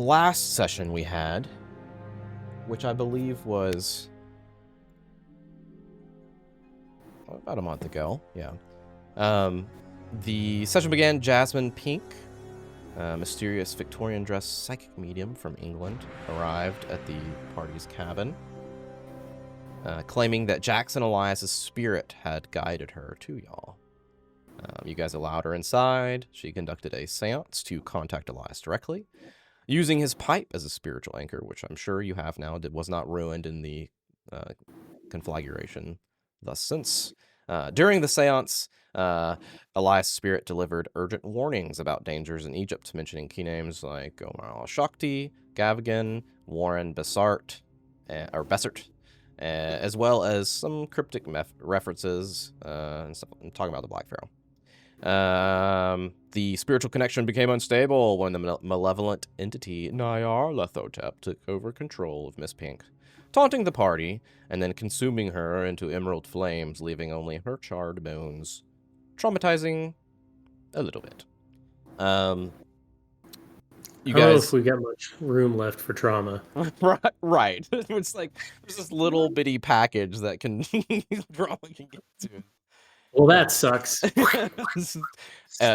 last session we had, which I believe was about a month ago, yeah. The session began. Jasmine Pink, a mysterious Victorian-dressed psychic medium from England, arrived at the party's cabin, claiming that Jackson Elias's spirit had guided her to y'all. You guys allowed her inside. She conducted a seance to contact Elias directly, using his pipe as a spiritual anchor, which I'm sure you have now. It was not ruined in the conflagration thus since. During the seance, Elias' spirit delivered urgent warnings about dangers in Egypt, mentioning key names like Omar al-Shakti, Gavigan, Warren Bessart, as well as some cryptic references and stuff. I'm talking about the Black Pharaoh. The spiritual connection became unstable when the malevolent entity Nyarlathotep took over control of Miss Pink, taunting the party and then consuming her into emerald flames, leaving only her charred bones, traumatizing a little bit. You I don't guys, know if we got much room left for trauma. right? It's like there's this little bitty package that can trauma can get to. Well, that sucks.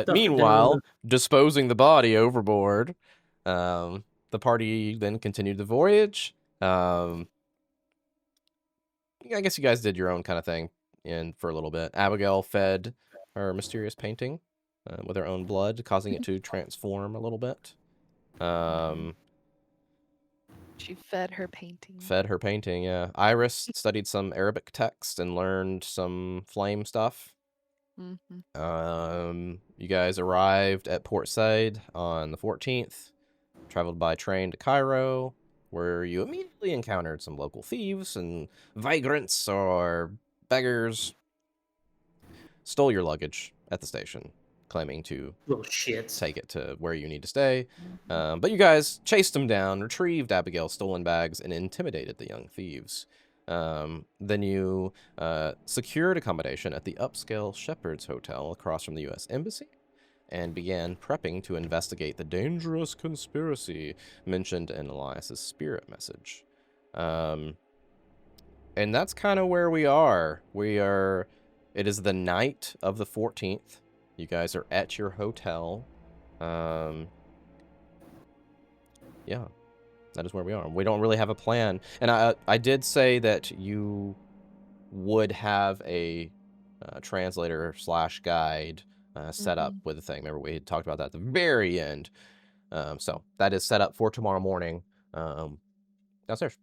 Meanwhile, disposing the body overboard, the party then continued the voyage. I guess you guys did your own kind of thing for a little bit. Abigail fed her mysterious painting with her own blood, causing it to transform a little bit. She fed her painting. Yeah. Iris studied some Arabic text and learned some flame stuff. Mm-hmm. You guys arrived at Port Said on the 14th, traveled by train to Cairo, where you immediately encountered some local thieves and vagrants or beggars. Stole your luggage at the station, claiming to little shits take it to where you need to stay. But you guys chased them down, retrieved Abigail's stolen bags, and intimidated the young thieves. Then you secured accommodation at the upscale Shepherd's Hotel across from the U.S. Embassy and began prepping to investigate the dangerous conspiracy mentioned in Elias's spirit message. And that's kind of where we are. It is the night of the 14th. You guys are at your hotel. Yeah. That is where we are. We don't really have a plan. And I did say that you would have a translator / guide set up with the thing. Remember, we had talked about that at the very end. So that is set up for tomorrow morning downstairs.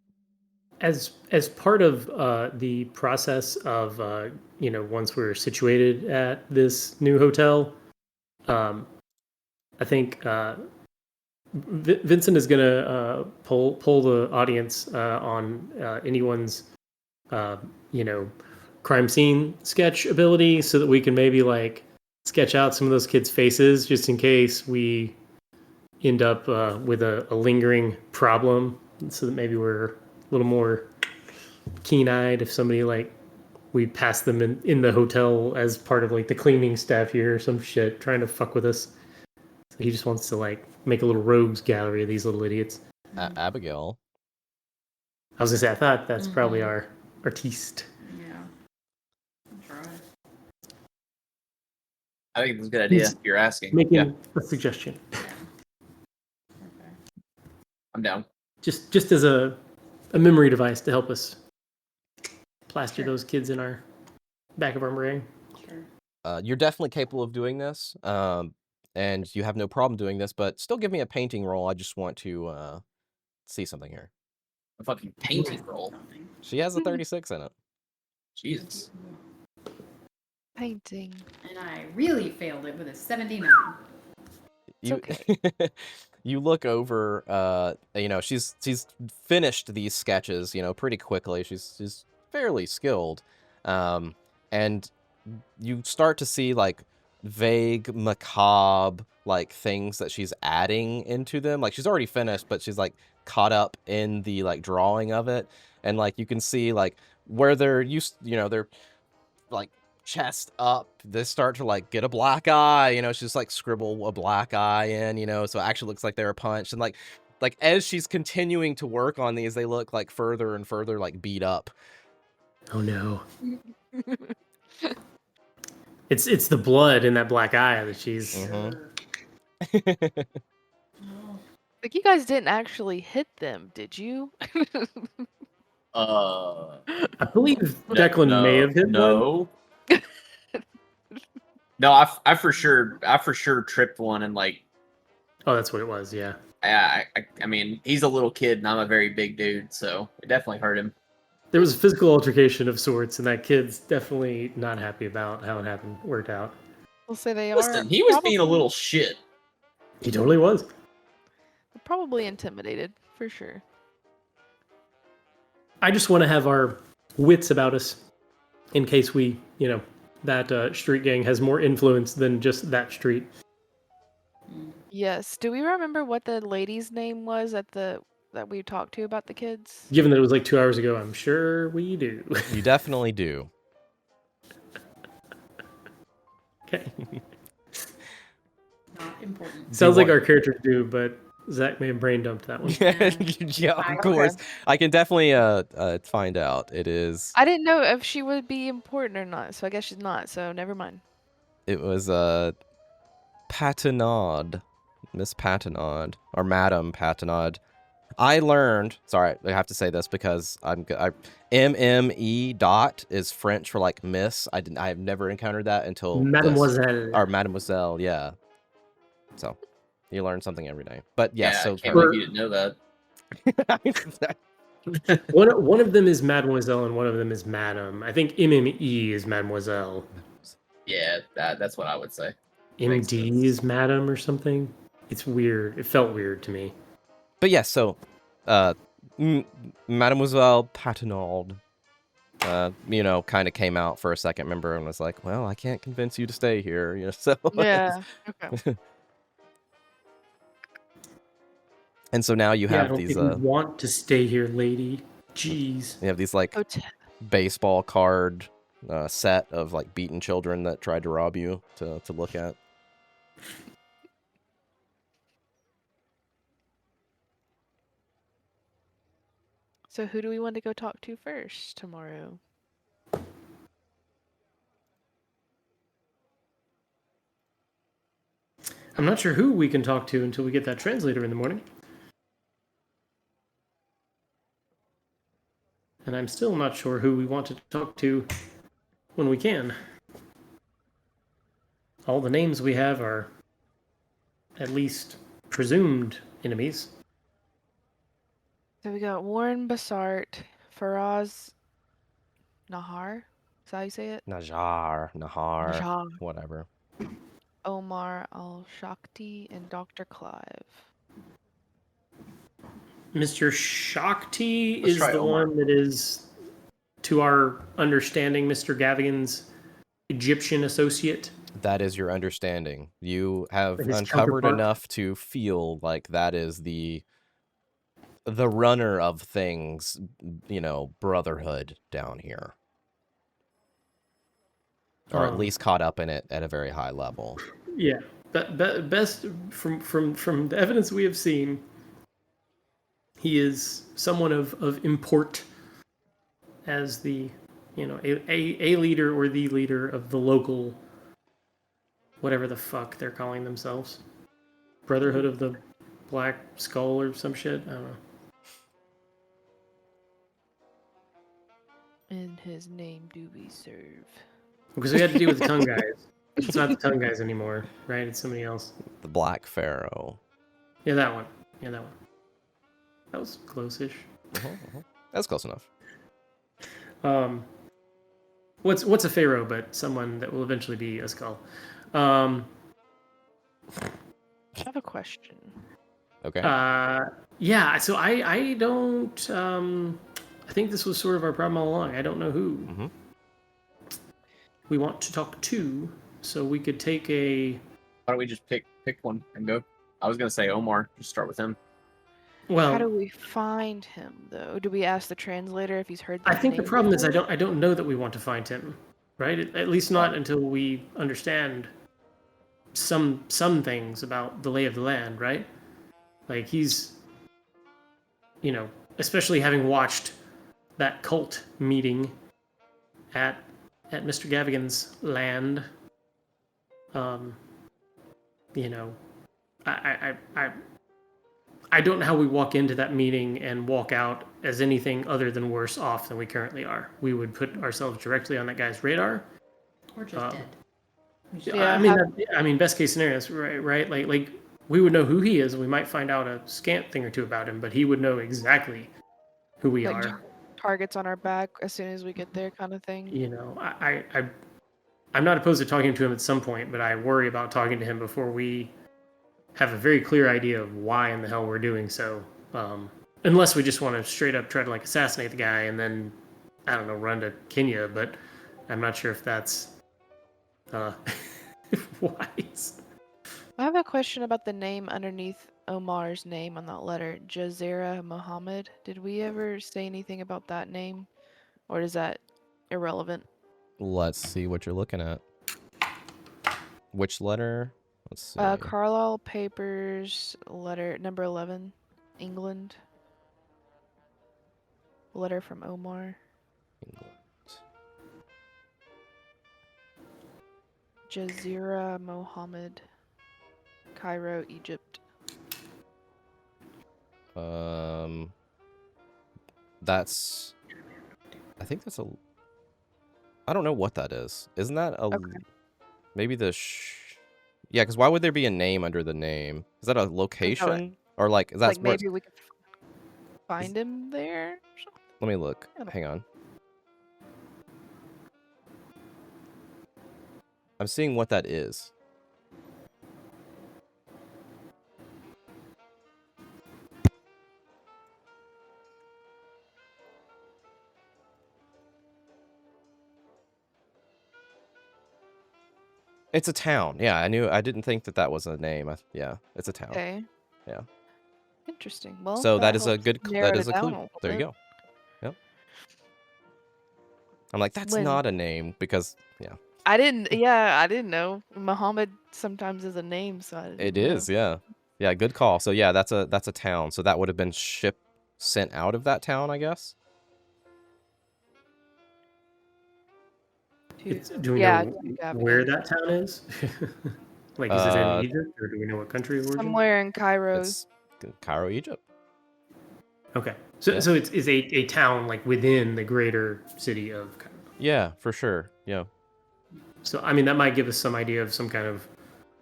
As part of the process of once we're situated at this new hotel, I think Vincent is gonna poll the audience on anyone's crime scene sketch ability, so that we can maybe like sketch out some of those kids' faces, just in case we end up with a lingering problem, so that maybe we're a little more keen-eyed if somebody like we pass them in the hotel as part of like the cleaning staff here or some shit trying to fuck with us. So he just wants to like make a little rogues gallery of these little idiots. Abigail. I was gonna say, I thought that's probably our artiste. Yeah. I'm sure. I think it's a good idea if you're asking. Making a suggestion. Okay. I'm down. Just as a memory device to help us plaster those kids in our back of our brain. Sure. You're definitely capable of doing this, and you have no problem doing this, but still give me a painting roll. I just want to see something here. A fucking painting roll. She has a 36 in it. Jesus. Painting. And I really failed it with a 79. You look over, she's finished these sketches, pretty quickly. She's fairly skilled. And you start to see like vague, macabre, like things that she's adding into them. Like she's already finished, but she's like caught up in the like drawing of it. And like you can see like where they're they're like chest up, they start to like get a black eye, she's like scribble a black eye in, so it actually looks like they were punched. And like like as she's continuing to work on these, they look like further and further like beat up. Oh no. It's the blood in that black eye that she's. Mhm. Oh, Like, you guys didn't actually hit them, did you? I believe Declan may have hit one. No. No, I for sure tripped one and like Oh, that's what it was. Yeah. I mean he's a little kid and I'm a very big dude, so it definitely hurt him. There was a physical altercation of sorts, and that kid's definitely not happy about how it happened, worked out. We'll say they Listen, are. he was being a probably- little shit. He totally was. Probably intimidated, for sure. I just want to have our wits about us in case we, that street gang has more influence than just that street. Yes. Do we remember what the lady's name was that we talked to about the kids? Given that it was like 2 hours ago, I'm sure we do. You definitely do. Okay. not important. Sounds like want- our characters do, but Zach may have brain dumped that one. Yeah, of Okay. course. I can definitely find out. It is. I didn't know if she would be important or not, so I guess she's not, so never mind. It was Patinade, Miss Patinade, or Madame Patinade. I learned. Sorry, I have to say this because MME dot is French for like Miss. I have never encountered that until this. Mademoiselle. Or Mademoiselle. Yeah. So you learn something every day. But yeah, I so can't believe you didn't know that. One of them is Mademoiselle and one of them is Madame. I think MME is Mademoiselle. Yeah, that's what I would say. Makes MD sense. is Madame or something. It's weird. It felt weird to me. But yeah, so Mademoiselle Patinade, kind of came out for a second, remember, and was like, "Well, I can't convince you to stay here," so Yeah. Okay. And so now you I have don't these think we want to stay here, lady. Jeez. you have these like Hotel. baseball card set of like beaten children that tried to rob you to look at. So who do we want to go talk to first tomorrow? I'm not sure who we can talk to until we get that translator in the morning. And I'm still not sure who we want to talk to when we can. All the names we have are at least presumed enemies. So we got Warren Bassart, Faraz Nahar. Is that how you say it? Nahar, Nahar. whatever. Omar Al-Shakti, and Dr. Clive. Mr. Shakti Let's is try the Omar. one that is, to our understanding, Mr. Gavigan's Egyptian associate. That is your understanding. You have His uncovered counterpart? enough to feel like that is the runner of things, brotherhood down here. Or at least caught up in it at a very high level. Yeah, best from the evidence we have seen, he is someone of import as the, a leader or the leader of the local, whatever the fuck they're calling themselves, Brotherhood of the Black Skull or some shit. I don't know. In his name do we serve. Because we had to deal with the tongue guys. It's not the tongue guys anymore, right? It's somebody else. The Black Pharaoh. Yeah, that one. That was close-ish. That's close enough. What's a pharaoh but someone that will eventually be a skull? Um, I have a question. Okay. yeah. So I don't. I think this was sort of our problem all along. I don't know who Mhm. we want to talk to, so we could take a. Why don't we just pick one and go? I was gonna say Omar. Just start with him. Well, How do we find him, though? Do we ask the translator if he's heard I that think the name problem is before? I don't know that we want to find him, right? At least not until we understand some things about the lay of the land, right? Like he's you know, especially having watched that cult meeting at Mr. Gavigan's land, you know, I don't know how we walk into that meeting and walk out as anything other than worse off than we currently are. We would put ourselves directly on that guy's radar. Or just dead. Yeah, I mean, best case scenario, right? Like we would know who he is. We might find out a scant thing or two about him, but he would know exactly who we like are. targets on our back as soon as we get there, kind of thing. You know, I'm not opposed to talking to him at some point, but I worry about talking to him before we have a very clear idea of why in the hell we're doing so. Unless we just want to straight up try to like assassinate the guy and then, I don't know, run to Kenya, but I'm not sure if that's wise. I have a question about the name underneath Omar's name on that letter, Jazeera Mohammed. Did we ever say anything about that name? Or is that irrelevant? Let's see what you're looking at. Which letter? Let's see. Carlisle Papers, letter number 11, England. Letter from Omar. England. Jazeera Mohammed, Cairo, Egypt. That's. I think that's a. I don't know what that is. Isn't that a? Okay. Maybe the. Yeah, because why would there be a name under the name? Is that a location or like? Is that Like maybe we could find him there. Or something? Let me look. I don't know. Hang on. I'm seeing what that is. It's a town. Yeah, I didn't think that was a name. Yeah, it's a town. Okay. Yeah. Interesting. Well, So that is a helps good. narrow That it is a down clue. little There you bit. go. Yep. I'm like, that's When- not a name because yeah, I didn't know. Muhammad sometimes is a name, so I didn't it know. is. Yeah, yeah. Good call. So yeah, that's a town. So that would have been sent out of that town, I guess. Do we Yeah, know to Gabby. where that town is? Like, is it in Egypt, or do we know what country of origin? Somewhere in Cairo. It's Cairo, Egypt. Okay, so Yeah. so it's a town like within the greater city of Cairo. Yeah, for sure. Yeah. So I mean that might give us some idea of some kind of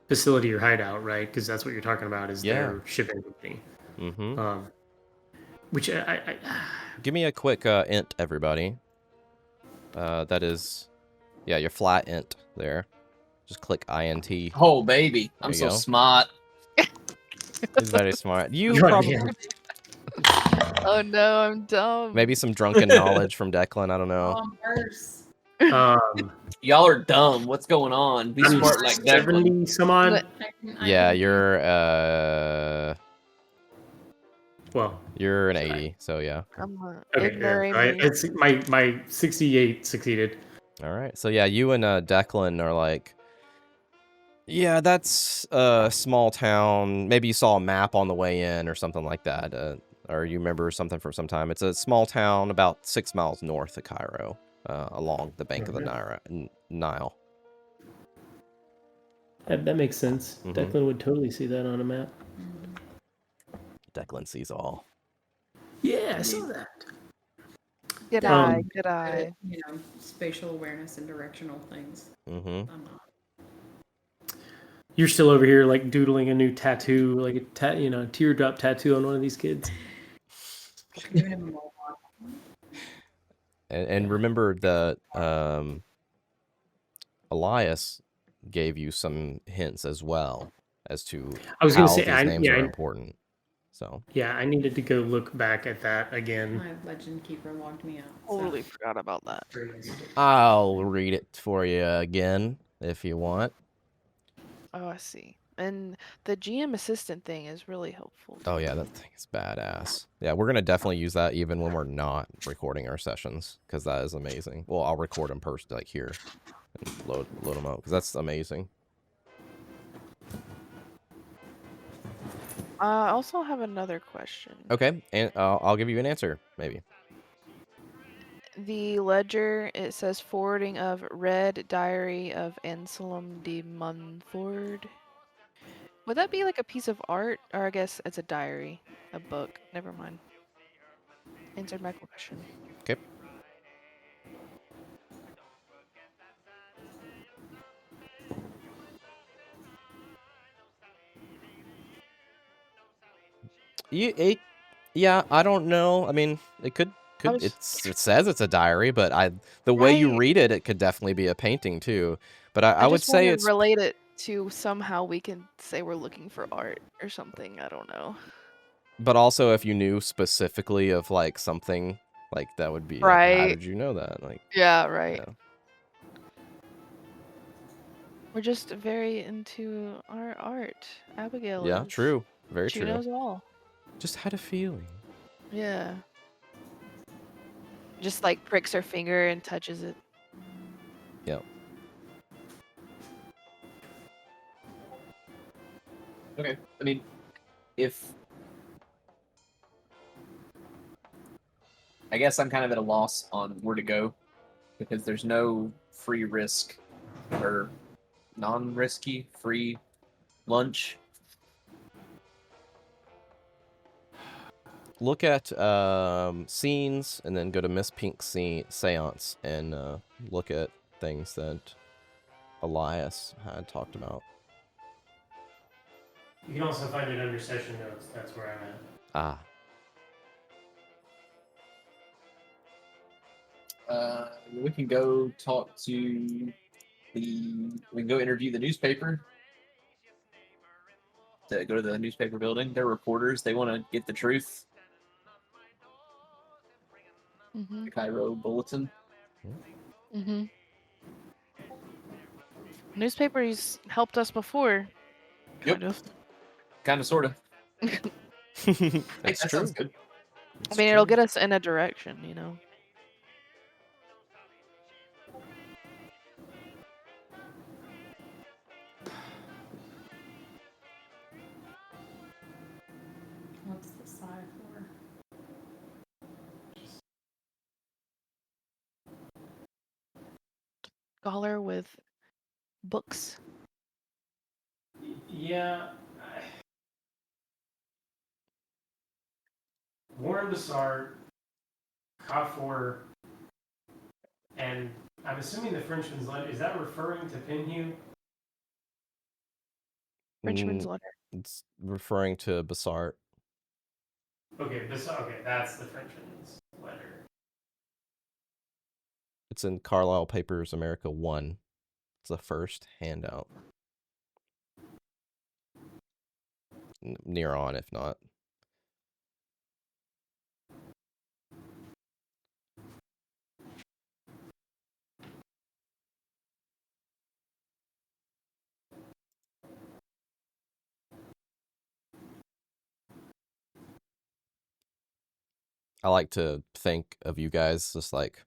facility or hideout, right? Because that's what you're talking about is their shipping company. Mm-hmm. Which I Give me a quick int, everybody. That is, yeah, your flat int there. Just click int. Oh, baby. I'm There you so go. smart. He's very smart. You God probably damn. Oh no, I'm dumb. maybe some drunken knowledge from Declan. I don't know. Verse. Y'all are dumb. What's going on? Be I'm smart like that. 70 some odd. Yeah, you're Well, you're an 80. So yeah. I'm okay, ignoring yeah, me. it's my 68 succeeded. All right. So yeah, you and Declan are like, yeah, that's a small town. Maybe you saw a map on the way in or something like that. Or you remember something from some time. It's a small town about 6 miles north of Cairo, along the bank of the Nile. That makes sense. Mhm. Declan would totally see that on a map. Declan sees all. Yeah, I saw that. Good Um, eye, good eye. You know, spatial awareness and directional things. Mm-hmm. I'm not. You're still over here like doodling a new tattoo, like a teardrop tattoo on one of these kids. Giving him a mohawk. And remember that Elias gave you some hints as well as to I was how gonna say, these names are important. So Yeah, I needed to go look back at that again. My legend keeper logged me out. so- Totally forgot about that. I'll read it for you again if you want. Oh, I see. And the GM assistant thing is really helpful. Oh yeah, that thing is badass. Yeah, we're gonna definitely use that even when we're not recording our sessions because that is amazing. Well, I'll record them like here and load them up because that's amazing. I also have another question. Okay, and I'll give you an answer, maybe. The ledger, it says forwarding of Red Diary of Anselm de Montfort. Would that be like a piece of art? Or I guess it's a diary, a book. Never mind. Answered my question. Okay. Yeah, I don't know. I mean, it could it says it's a diary, but the way you Right. read it, it could definitely be a painting too. But I would just say want to it's relate it to somehow we can say we're looking for art or something. I don't know. but also if you knew specifically of like something like that would be like, how Right. did you know that? Like, Yeah, right. yeah. We're just very into our art. Abigail Yeah, is. true. Very She true. knows all. Just had a feeling. Yeah. Just like pricks her finger and touches it. Yep. Okay. I mean, if I guess I'm kind of at a loss on where to go because there's no free risk or non-risky free lunch. Look at scenes and then go to Miss Pink's seance and look at things that Elias had talked about. You can also find it under session notes. That's where I'm at. Ah. We can go talk to we can go interview the newspaper. To go to the newspaper building. They're reporters. They want to get the truth. Mm-hmm. The Cairo Bulletin. Mm-hmm. Newspapers helped us before. Yep. Kind of. Kind of, sort of. That's that true. sounds good. I mean, it'll get us in a direction, you know. What's the sigh for? Scholar with books. Yeah. Warren Bassard, Kafor, and I'm assuming the Frenchman's letter, is that referring to Pinhew? Frenchman's letter. It's referring to Bassart. Okay, that's the Frenchman's letter. It's in Carlisle Papers America 1. It's the first handout. Near on, if not. I like to think of you guys just like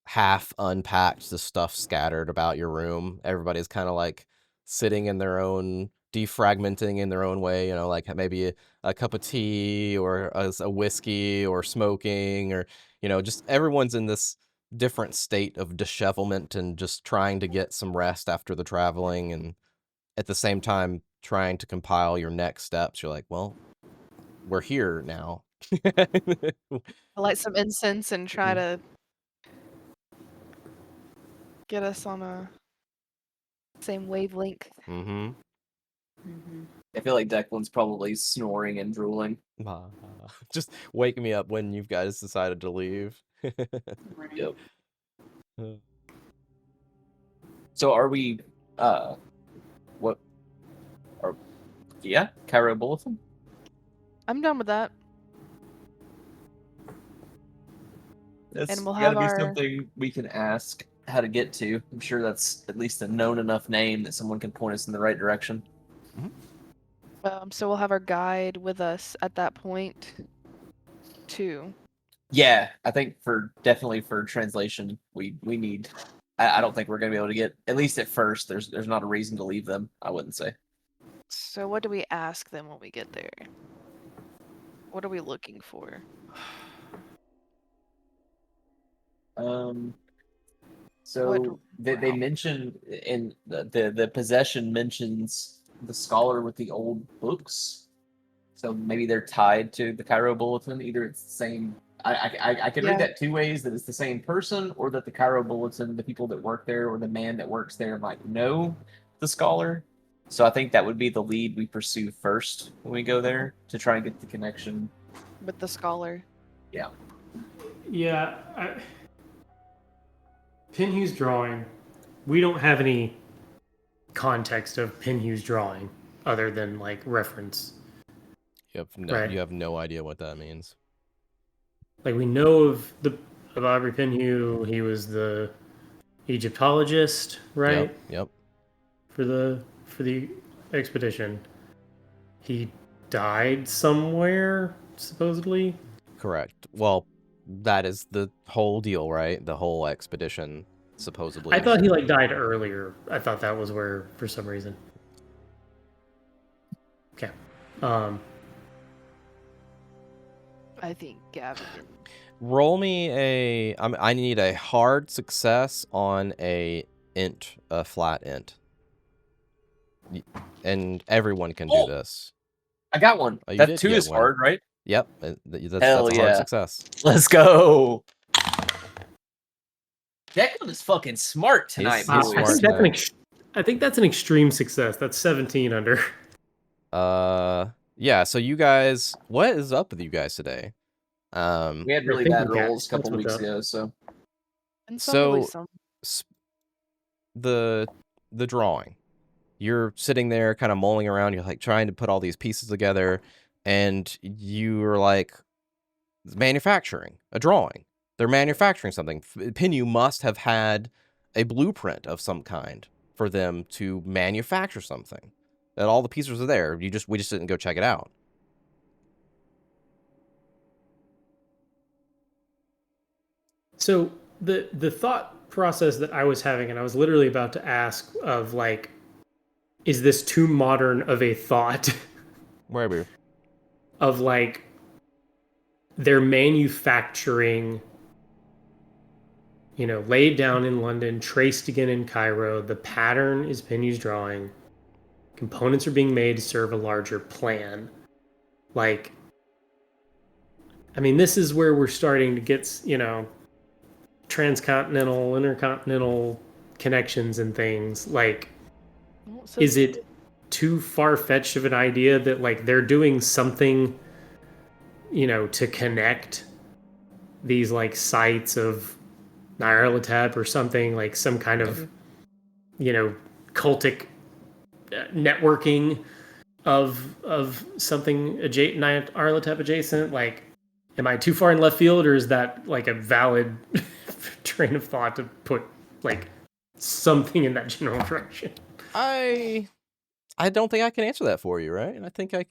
half unpacked, the stuff scattered about your room. Everybody's kind of like sitting in their own, defragmenting in their own way, you know, like maybe a cup of tea or a whiskey or smoking or, you know, just everyone's in this different state of dishevelment and just trying to get some rest after the traveling and at the same time trying to compile your next steps. You're like, well, we're here now. I light some incense and try to get us on a same wavelength. Mm-hmm. Mm-hmm. I feel like Declan's probably snoring and drooling. Just wake me up when you guys decided to leave. Right. Yep. So are we? What? Are yeah, Cairo Bulletin. I'm done with that. That's And we'll got to have be our- something we can ask how to get to. I'm sure that's at least a known enough name that someone can point us in the right direction. So we'll have our guide with us at that point, too. Yeah, I think definitely for translation, we need. I don't think we're gonna be able to get, at least at first. There's not a reason to leave them. I wouldn't say. So what do we ask them when we get there? What are we looking for? So they route? mentioned in the possession mentions the scholar with the old books. So maybe they're tied to the Cairo Bulletin. Either it's the same. I could read Yeah. that two ways: that it's the same person, or that the Cairo Bulletin, the people that work there, or the man that works there, might know the scholar. So I think that would be the lead we pursue first when we go there to try and get the connection. With the scholar. Yeah. Yeah. Pinhu's drawing. We don't have any context of Pinhu's drawing other than like reference. Right. You have no idea what that means. Like we know of Aubrey Pinhu. He was the Egyptologist, right? Yep. For the expedition. He died somewhere, supposedly. Correct. Well, that is the whole deal, right? The whole expedition, supposedly. I thought he like died earlier. I thought that was where, for some reason. Okay. I think Gavin. Roll me a. I need a hard success on a flat int, and everyone can do this. I got one. Oh, you That did 2 get is one. hard, right? Yep, that's Hell a hard yeah. success. Let's go. Declan is fucking smart tonight, He's boys. smart. I think that's an extreme success. That's 17 under. Yeah. So you guys, what is up with you guys today? We had really bad rolls a couple weeks ago, so. And So some. the drawing, you're sitting there kind of mulling around, you're like trying to put all these pieces together, and you're like manufacturing a drawing. They're manufacturing something. Pinyu must have had a blueprint of some kind for them to manufacture something. That all the pieces are there. We just didn't go check it out. So the thought process that I was having, and I was literally about to ask of like, is this too modern of a thought? Wherever. Of like, they're manufacturing, laid down in London, traced again in Cairo. The pattern is Pinyu's drawing. Components are being made to serve a larger plan. Like, I mean, this is where we're starting to get, transcontinental, intercontinental connections and things. Like, is it too far-fetched of an idea that like they're doing something, to connect these like sites of Nyarlathotep or something, like some kind of, cultic networking of something Nyarlathotep adjacent? Like, am I too far in left field, or is that like a valid train of thought to put like something in that general direction? I don't think I can answer that for you, right? And I think if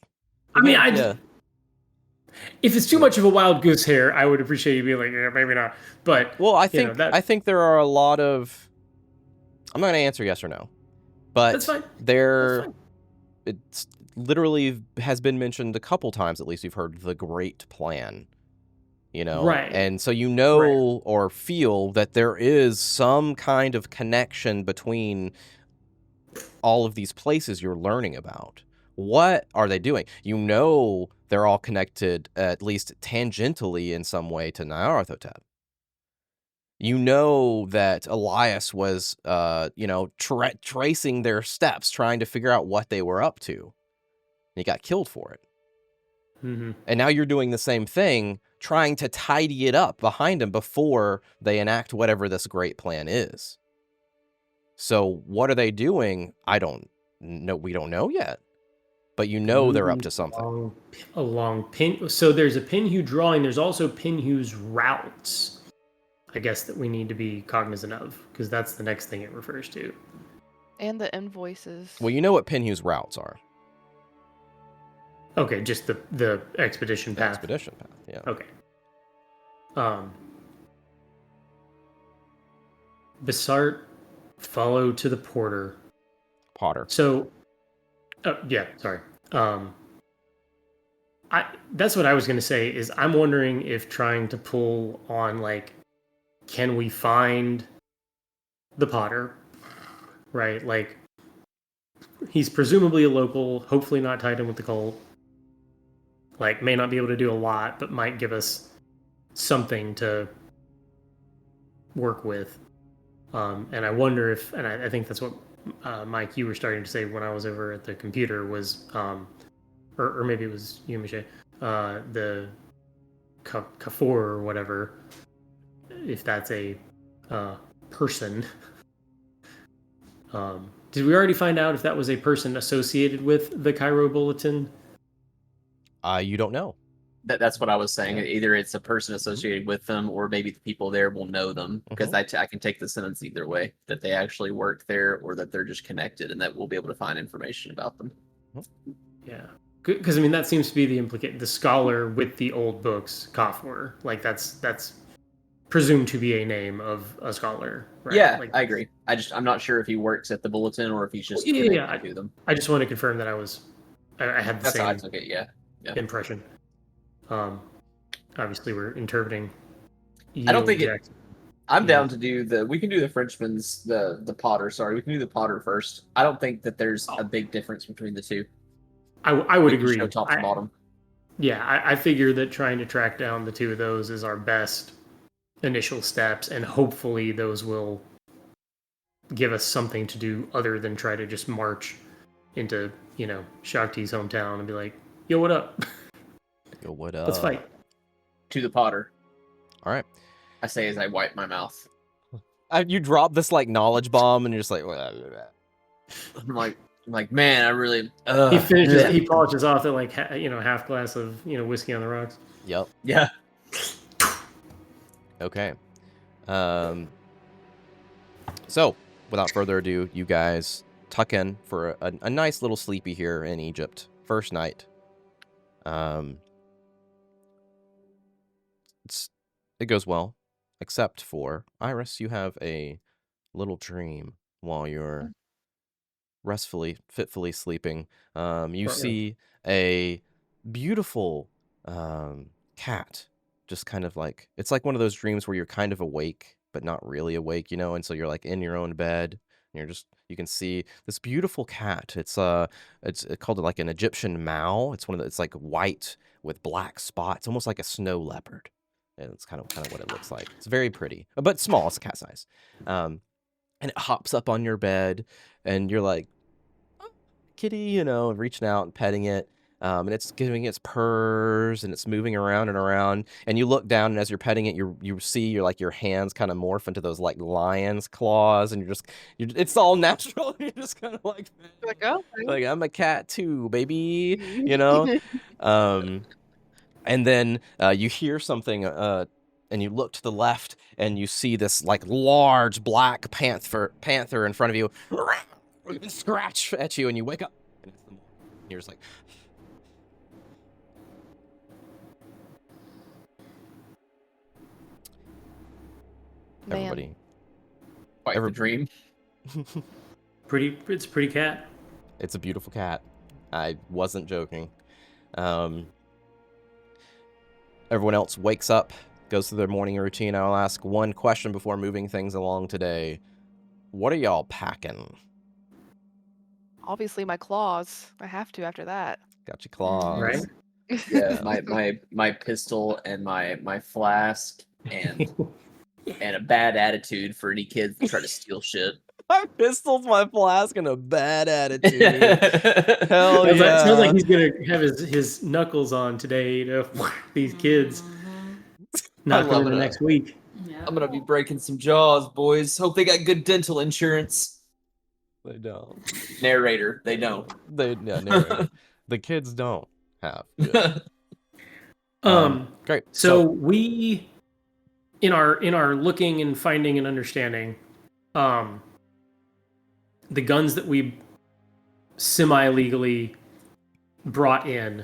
it's too much of a wild goose hair, I would appreciate you being like, yeah, maybe not. But well, I think there are a lot of. I'm not going to answer yes or no, but that's fine. It's literally has been mentioned a couple times, at least you've heard the Great Plan, right? And so or feel that there is some kind of connection between all of these places you're learning about. What are they doing? They're all connected, at least tangentially in some way, to Nyarlathotep. That Elias was, tracing their steps, trying to figure out what they were up to. And he got killed for it. Mm-hmm. And now you're doing the same thing, trying to tidy it up behind them before they enact whatever this great plan is. So what are they doing? I don't know. We don't know yet. But they're up to something. A long pin. So there's a Pinhu drawing. There's also Pinhu's routes, I guess, that we need to be cognizant of, because that's the next thing it refers to. And the invoices. Well, you know what Pinhu's routes are. Okay, just the expedition path. Expedition path, yeah. Okay. Basart, follow to the Potter. Potter. So Yeah, sorry. That's what I was going to say. Is I'm wondering if trying to pull on like, can we find the Potter? Right, like he's presumably a local, hopefully not tied in with the cult. Like, may not be able to do a lot, but might give us something to work with. And I wonder if, and I think that's what Mike, you were starting to say when I was over at the computer was, or maybe it was you, Michelle, the Kafour or whatever, if that's a person. Did we already find out if that was a person associated with the Cairo Bulletin? You don't know. That's what I was saying. Yeah. Either it's a person associated with them, or maybe the people there will know them. Because I can take the sentence either way, that they actually work there, or that they're just connected, and that we'll be able to find information about them. Yeah, because I mean that seems to be the the scholar with the old books, Kafour. Like that's presumed to be a name of a scholar. Right? Yeah, like, I agree. I'm not sure if he works at the Bulletin or if he's just yeah, connected to them. I just want to confirm that I had the That's how I same took it. Yeah. impression. Obviously we're interpreting. I don't think it. I'm down to do we can do the Frenchman's, the Potter. Sorry, we can do the Potter first. I don't think that there's a big difference between the two. I would agree. Show top to bottom. Yeah, I figure that trying to track down the two of those is our best initial steps, and hopefully those will give us something to do other than try to just march into, Shakti's hometown and be like, yo, what up? Yo, what up? Let's fight. To the Potter. All right. I say as I wipe my mouth. You drop this like knowledge bomb, and you're just like, I'm like, man, I really. He finishes. He polishes off the like half glass of whiskey on the rocks. Yep. Yeah. Okay. So, without further ado, you guys tuck in for a nice little sleepy here in Egypt. First night. It goes well, except for Iris. You have a little dream while you're fitfully sleeping. You see a beautiful cat, just kind of like, it's like one of those dreams where you're kind of awake but not really awake, and so you're like in your own bed, and you can see this beautiful cat. It's called like an Egyptian Mao. It's like white with black spots, almost like a snow leopard. And it's kind of what it looks like. It's very pretty, but small. It's a cat size. And it hops up on your bed, and you're like, oh, kitty, reaching out and petting it. And it's giving its purrs, and it's moving around and around. And you look down, and as you're petting it, you see your hands kind of morph into those like lion's claws, and it's all natural. You're just kind of like, oh, like I'm a cat too, baby. And then you hear something, and you look to the left, and you see this like large black panther in front of you, scratch at you, and you wake up, and it's the morning. You're just like, man. everybody. Quite the dream. It's a pretty cat. It's a beautiful cat. I wasn't joking. Everyone else wakes up, goes through their morning routine. I'll ask one question before moving things along today. What are y'all packing? Obviously, my claws. I have to after that. Got your claws. Right? Yeah, my pistol and my flask and a bad attitude for any kids that try to steal shit. My pistol's my flask and a bad attitude. Hell Sounds yeah. sounds like he's gonna have his knuckles on today to these kids. Not love coming it. next week. Yeah. I'm gonna be breaking some jaws, boys. Hope they got good dental insurance. They don't. Narrator, they don't. Narrator. The kids don't have. Great. So we, in our looking and finding and understanding, the guns that we semi-legally brought in,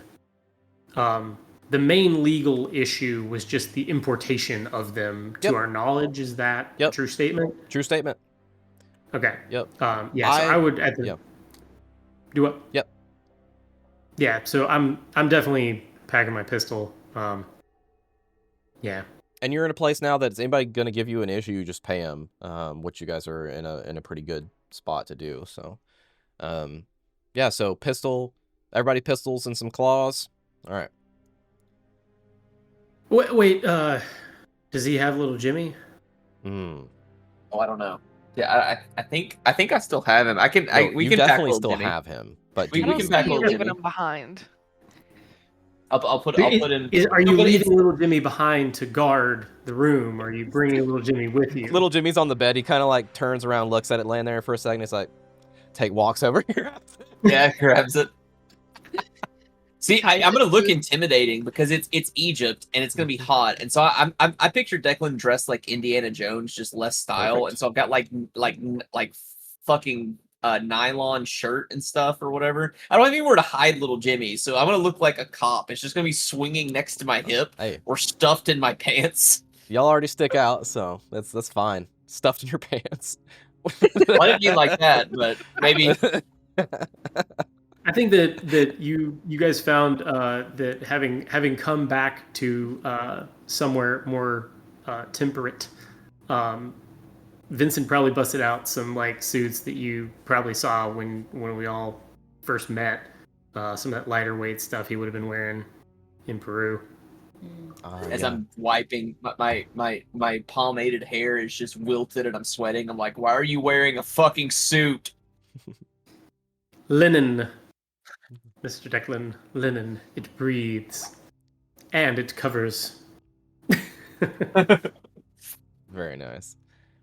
the main legal issue was just the importation of them to our knowledge. Is that a true statement? True statement. Okay. Yep. So I would do what? Yep. Yeah, so I'm definitely packing my pistol. Yeah. And you're in a place now that is anybody going to give you an issue, you just pay them, which you guys are in a pretty good spot to do. So, yeah, so pistol, everybody pistols and some claws. All right. Wait, does he have little Jimmy? Hmm. Oh, I don't know. Yeah, I think I still have him. No, We you can pack definitely little still Jimmy. have him, but We I do don't can see pack you little leaving Jimmy. him behind. I'll put in. Are you No, but leaving little Jimmy behind to guard the room? Or are you bringing little Jimmy with you? little Jimmy's on the bed. He kind of like turns around, looks at it laying there for a second. He's like, walks over here. Yeah, grabs it. See, I'm gonna look intimidating because it's Egypt and it's gonna be hot, and so I picture Declan dressed like Indiana Jones, just less style, Perfect. and so I've got like fucking nylon shirt and stuff or whatever. I don't have anywhere to hide little Jimmy, so I'm gonna look like a cop. It's just gonna be swinging next to my hip Hey, or stuffed in my pants. y'all already stick out, so that's fine. Stuffed in your pants. Well, I didn't mean like that, but maybe. I think that you guys found that having come back to somewhere more temperate, Vincent probably busted out some like suits that you probably saw when we all first met. Some of that lighter weight stuff he would have been wearing in Peru. As Yeah. I'm wiping my palmated hair is just wilted and I'm sweating. I'm like, why are you wearing a fucking suit? Linen, Mr. Declan, linen. It breathes, and it covers. Very nice.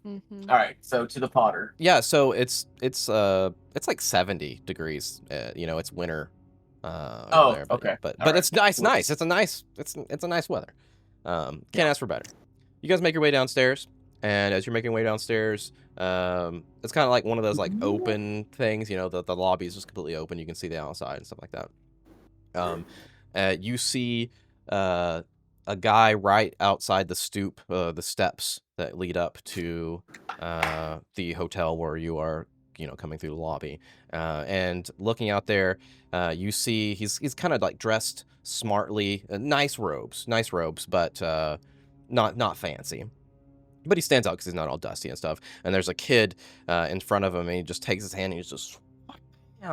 Mm-hmm. All right, so to the Potter. Yeah, so it's like 70 degrees. It's winter. Over Oh, there, but, okay. But All right. it's nice. It's a nice weather. Can't ask for better. You guys make your way downstairs, and as you're making your way downstairs, it's kind of like one of those like open things. The lobby is just completely open. You can see the outside and stuff like that. You see a guy right outside the stoop, the steps that lead up to the hotel where you are, coming through the lobby. And looking out there, you see he's kind of like dressed smartly, nice robes, but not fancy. But he stands out because he's not all dusty and stuff. And there's a kid in front of him, and he just takes his hand and he just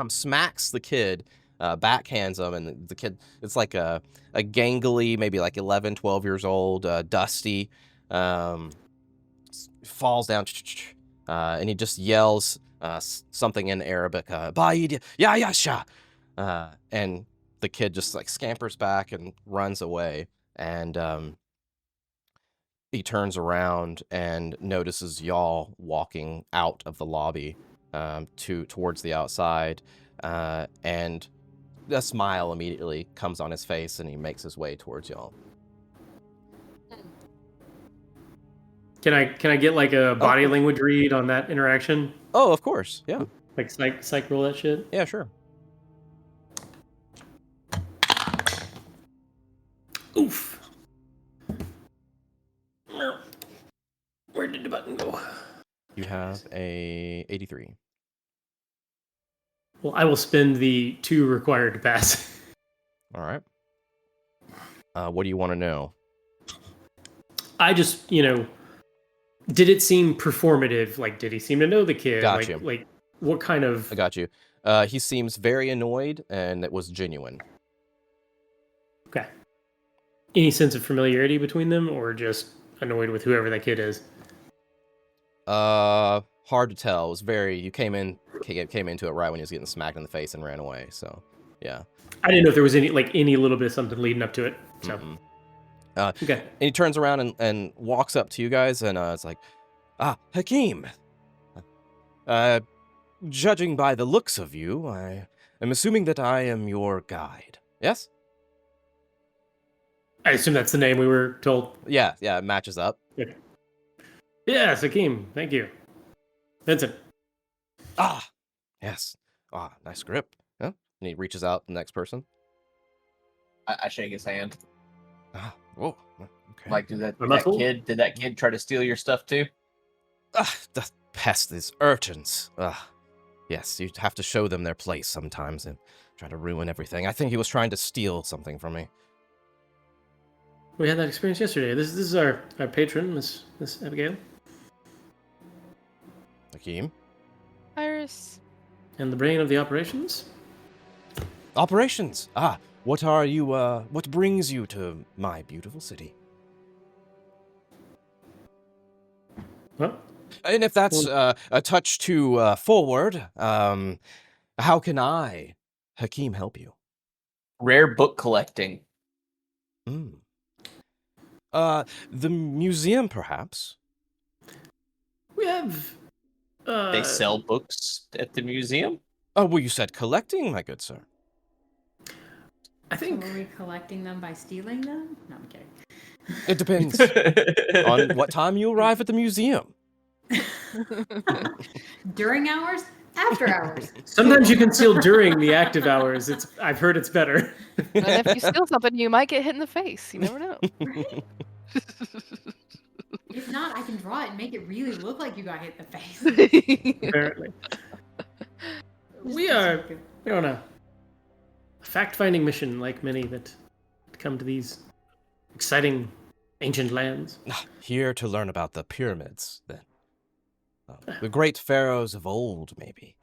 smacks the kid, backhands him, and the kid, it's like a gangly, maybe like 11, 12 years old, dusty, falls down, and he just yells something in Arabic, Ba'id, ya yasha, and the kid just like scampers back and runs away, and he turns around and notices y'all walking out of the lobby towards the outside, and a smile immediately comes on his face, and he makes his way towards y'all. Can I get like a body language read on that interaction? Oh, of course, yeah, Like psych roll that shit. yeah, sure. Oof. Where did the button go? You have a 83. Well, I will spend the 2 required to pass. All right. What do you want to know? I just, did it seem performative? Like, did he seem to know the kid? Gotcha. Like what kind of... I got you. He seems very annoyed, and it was genuine. Okay. Any sense of familiarity between them, or just annoyed with whoever that kid is? Hard to tell. It was you came into it right when he was getting smacked in the face and ran away. So, yeah. I didn't know if there was any little bit of something leading up to it. So, Mm-mm. Okay. And he turns around and walks up to you guys, and it's like, Hakeem. Judging by the looks of you, I am assuming that I am your guide. Yes? I assume that's the name we were told. Yeah, it matches up. Yes, Hakeem. Thank you. Vincent. Yes. Nice grip. Huh? And he reaches out to the next person. I shake his hand. Oh, okay. Like, did that kid try to steal your stuff too? The pest, these urchins. Yes, you have to show them their place sometimes and try to ruin everything. I think he was trying to steal something from me. We had that experience yesterday. This is our patron, Miss Abigail, Hakeem? Iris. and the brain of the operations. Operations! Ah, what are you, what brings you to my beautiful city? Well, And if that's a touch too forward, how can I, Hakeem, help you? Rare book collecting. Mm. The museum, perhaps? we have. They sell books at the museum. Oh, well, you said collecting, my good sir. I So think are we collecting them by stealing them? No, I'm kidding. It depends on what time you arrive at the museum. During hours? After hours? sometimes you can steal during the active hours. I've heard it's better. And if you steal something, you might get hit in the face. You never know. Right? If not, I can draw it and make it really look like you got hit in the face. Apparently, we're on a fact-finding mission, like many that come to these exciting ancient lands. Here to learn about the pyramids, then. The great pharaohs of old, maybe.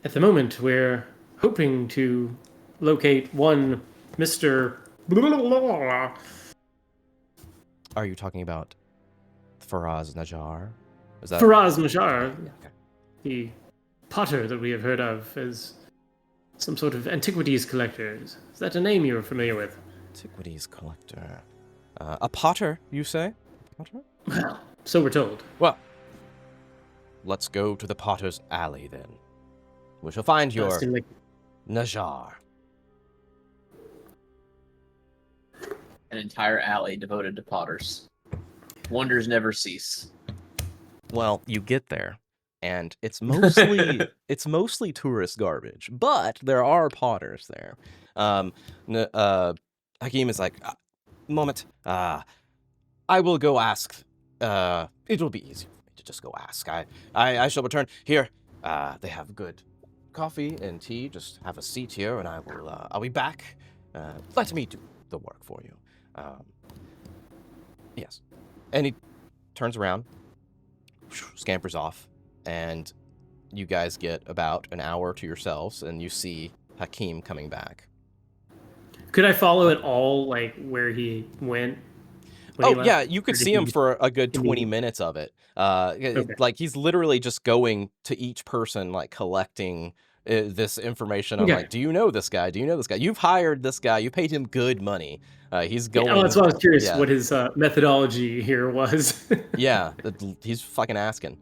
At the moment, we're hoping to locate one Mr. Are you talking about Faraz Najjar? Is that Faraz Najar, Okay. the potter that we have heard of as some sort of antiquities collector. Is that a name you're familiar with? Antiquities collector. A potter, you say? Potter? Well, so we're told. Well, let's go to the potter's alley, then. We shall find your Seemed like- Najjar. An entire alley devoted to potters. Wonders never cease. Well, you get there, and it's mostly tourist garbage, but there are potters there. Hakeem is like, moment. I will go ask. It will be easy for me to just go ask. I shall return here. They have good coffee and tea. Just have a seat here, and I'll be back. Let me do the work for you. Yes. And he turns around, scampers off, and you guys get about an hour to yourselves, and you see Hakeem coming back. Could I follow at all, like, where he went? when he Oh, left? yeah, you could Or did see him he- for a good did 20 he- minutes of it. Okay. Like, he's literally just going to each person, like, collecting this information on, Okay. like, do you know this guy? Do you know this guy? You've hired this guy. You paid him good money. He's going... Oh, that's why I was curious yeah. what his methodology here was. Yeah, he's fucking asking.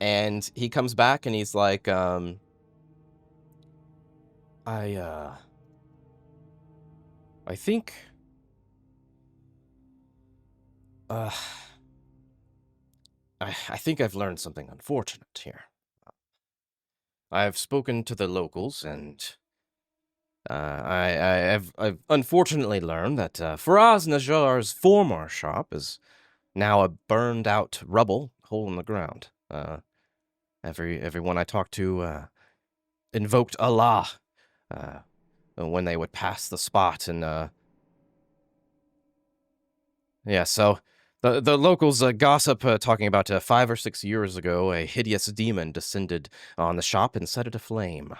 And he comes back and he's like, I think... I think I've learned something unfortunate here. I've spoken to the locals, and I've unfortunately learned that Faraz Najjar's former shop is now a burned-out rubble, hole in the ground. Everyone I talked to invoked Allah when they would pass the spot, and yeah, so the locals gossip talking about 5 or 6 years ago, a hideous demon descended on the shop and set it aflame.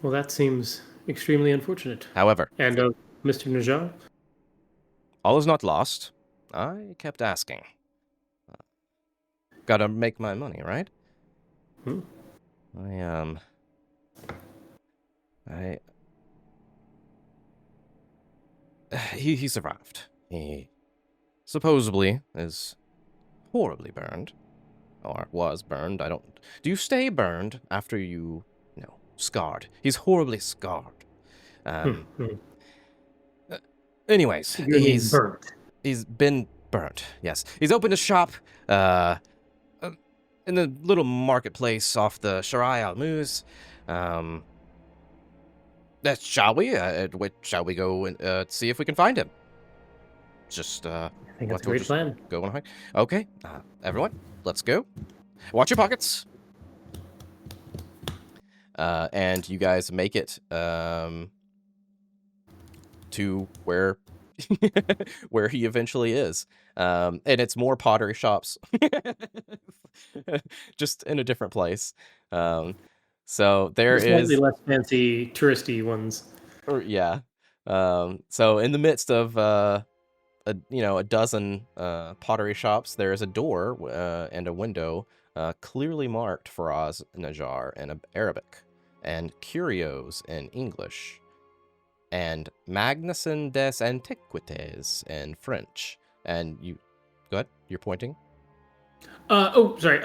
Well, that seems extremely unfortunate. However, And Mr. Najar? all is not lost. I kept asking. Gotta make my money, right? Hmm. He survived. He supposedly is horribly burned. Or was burned, I don't... Do you stay burned after you... No, scarred. He's horribly scarred. Anyways, he's... burnt. He's been burnt, yes. He's opened a shop, in the little marketplace off the Sharai al-Muz. Shall we? Shall we go and see if we can find him? Just, think that's a we'll great just plan. go on a hike. Okay, everyone, let's go. Watch your pockets. And you guys make it to where where he eventually is. And it's more pottery shops, just in a different place. So there Slightly is, less fancy touristy ones. or yeah. So in the midst of a dozen pottery shops, there is a door and a window clearly marked Faraz Najjar in Arabic, and curios in English, and Magnuson des Antiquités in French. And you, go ahead, you're pointing. Sorry.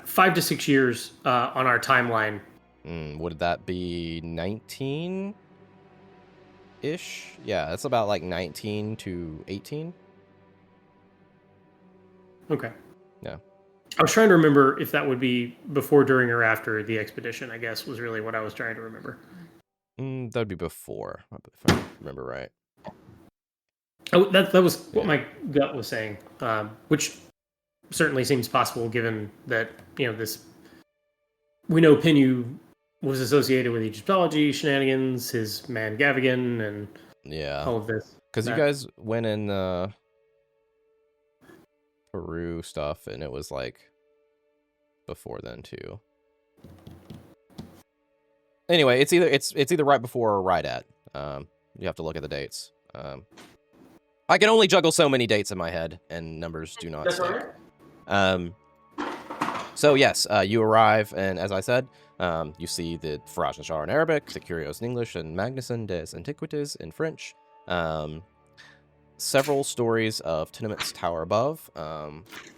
5 to 6 years on our timeline. Would that be 19-ish? Yeah, it's about like 19 to 18. Okay. Yeah. I was trying to remember if that would be before, during, or after the expedition, I guess, was really what I was trying to remember. That would be before, if I remember right. Oh, that was what my gut was saying, which certainly seems possible given that, this... We know Pinu was associated with Egyptology shenanigans, his man Gavigan, and all of this. Because you guys went in Peru stuff, and it was like before then too. Anyway, it's either right before or right at. You have to look at the dates. I can only juggle so many dates in my head, and numbers do not stick. Right. So yes, you arrive, and as I said, you see the Faraz Najjar in Arabic, the Curios in English, and Magnuson des Antiquités in French. Several stories of tenements tower above.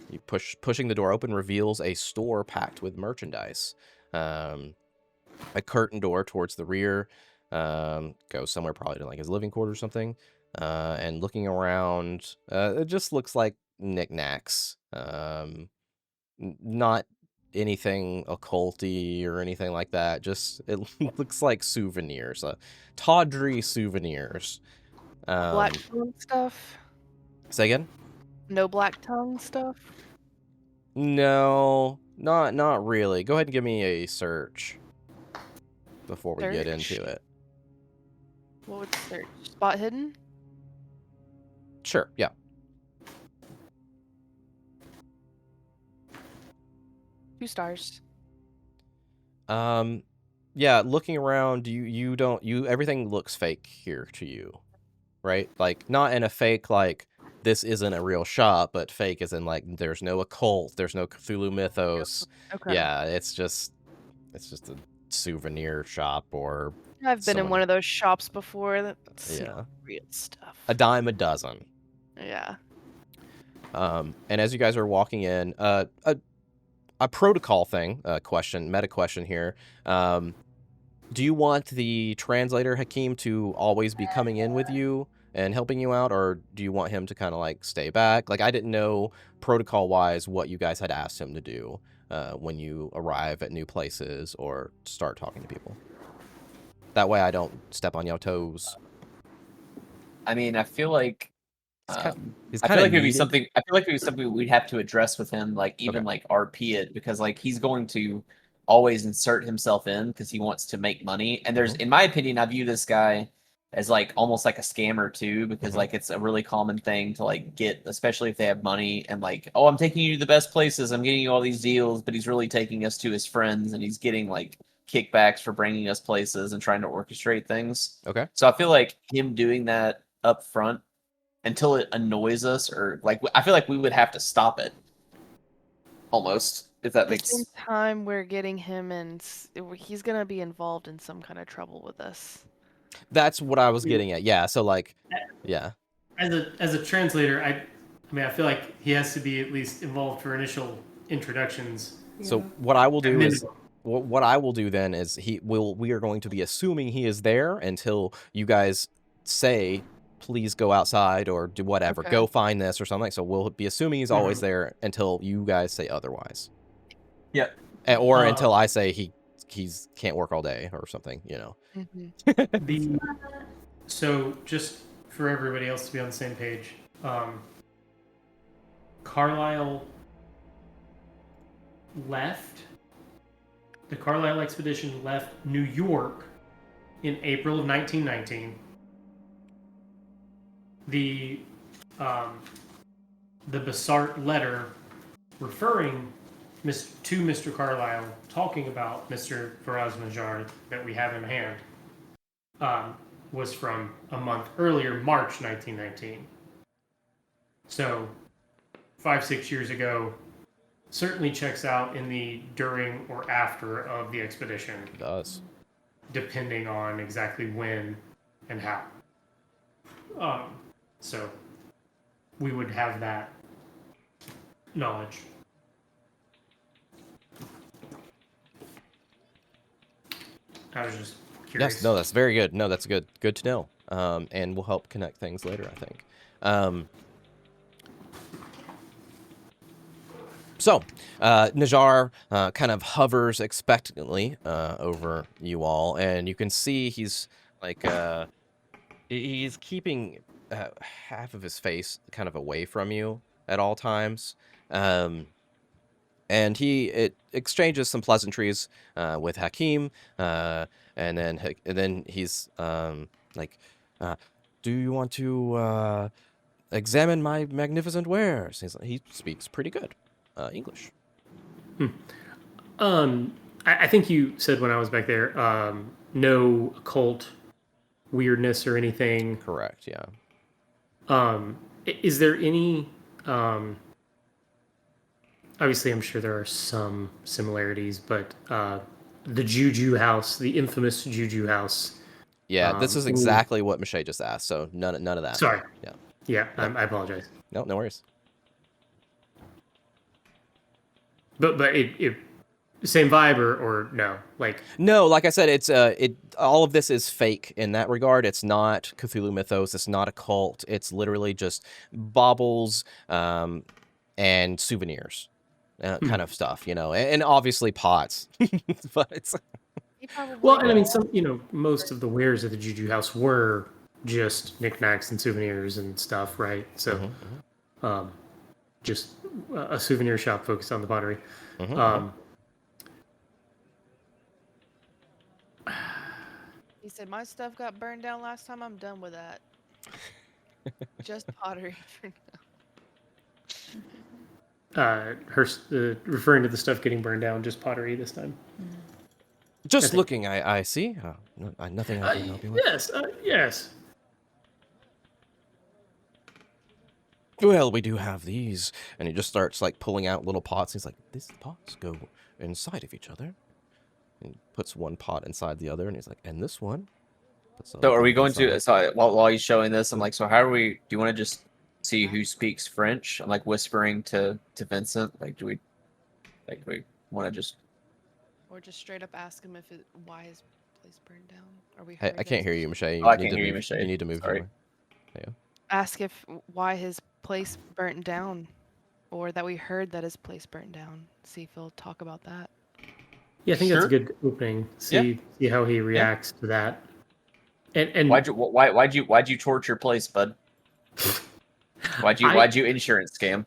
You pushing the door open reveals a store packed with merchandise. A curtain door towards the rear goes somewhere probably to like his living quarters or something. And looking around, it just looks like knickknacks. Not anything occulty or anything like that. Just it looks like souvenirs, tawdry souvenirs. Black tongue stuff? Say again? No black tongue stuff? No, not really. Go ahead and give me a search before we get into it. What would search? Spot hidden? Sure, yeah. Two stars. Yeah, looking around, everything looks fake here to you, right? Like, not in a fake, like, this isn't a real shop, but fake as in, like, there's no occult, there's no Cthulhu mythos. Okay. Yeah, it's just a souvenir shop, or... I've been in one of those shops before. That's real stuff. A dime a dozen. Yeah. And as you guys are walking in, a protocol thing, meta question here. Do you want the translator Hakim to always be coming in with you and helping you out, or do you want him to kind of like stay back? Like, I didn't know protocol wise what you guys had asked him to do when you arrive at new places or start talking to people. That way I don't step on your toes. I mean, I feel like I feel like it'd be something. I feel like it'd be something we'd have to address with him, like even like RP it, because like he's going to always insert himself in because he wants to make money. And there's, in my opinion, I view this guy as like almost like a scammer too, because like it's a really common thing to like get, especially if they have money and like, oh, I'm taking you to the best places, I'm getting you all these deals, but he's really taking us to his friends and he's getting like kickbacks for bringing us places and trying to orchestrate things. Okay. So I feel like him doing that up front until it annoys us, or like I feel like we would have to stop it almost, if that makes sense. At the same time, we're getting him, and he's gonna be involved in some kind of trouble with us. That's what I was getting at. Yeah. So like, yeah. As a translator, I mean, I feel like he has to be at least involved for initial introductions. So what I will do is, what I will do then is we are going to be assuming he is there until you guys say, please go outside or do whatever, go find this or something. So we'll be assuming he's always there until you guys say otherwise. Yep. Or until I say he's can't work all day or something, you know. So just for everybody else to be on the same page, Carlisle left. The Carlisle expedition left New York in April of 1919. The Bassart letter referring to Mr. Carlisle, talking about Mr. Faraz Najjar that we have in hand, was from a month earlier, March 1919. So 5-6 years ago, certainly checks out in the during or after of the expedition. It does. Depending on exactly when and how. So we would have that knowledge. I was just curious. Yes, no, that's very good. No, that's good. Good to know. And will help connect things later, I think. So, Najjar kind of hovers expectantly over you all, and you can see he's like he's keeping half of his face kind of away from you at all times. And he exchanges some pleasantries with Hakim, and then he's like, "Do you want to examine my magnificent wares?" He speaks pretty good English. I think you said when I was back there, no occult weirdness or anything. Correct. Yeah. Is there any? Obviously, I'm sure there are some similarities, but the Juju house, the infamous Juju house. Yeah, this is exactly what Michelle just asked. So none of that. Sorry. Yeah. Yeah, I apologize. No worries. But it same vibe or no? Like no, like I said, it's all of this is fake in that regard. It's not Cthulhu mythos. It's not a cult. It's literally just baubles and souvenirs, kind of stuff, and obviously pots. But it's well, and I mean, most of the wares of the Juju house were just knickknacks and souvenirs and stuff, right? So, just a souvenir shop focused on the pottery. He said, "My stuff got burned down last time. I'm done with that. Just pottery for now." Referring to the stuff getting burned down, just pottery this time. Just looking, I see. Nothing I can help you with. Yes. Well, we do have these, and he just starts like pulling out little pots. He's like, "These pots go inside of each other." And he puts one pot inside the other, and he's like, "And this one." So are we going to? So while he's showing this, I'm like, "So how are we? Do you want to just see who speaks French?" I'm like whispering to Vincent. Like, do we want to just? Or just straight up ask him why his place burned down? Are we? Hey, I can't hear you, Michelle. I can't hear you, Michelle. You need to move. Sorry. Yeah. Ask why his place burnt down, or that we heard that his place burnt down. See if he'll talk about that. Yeah, I think that's a good opening. See how he reacts to that. And why'd you torch your place, bud? Why'd you insurance scam?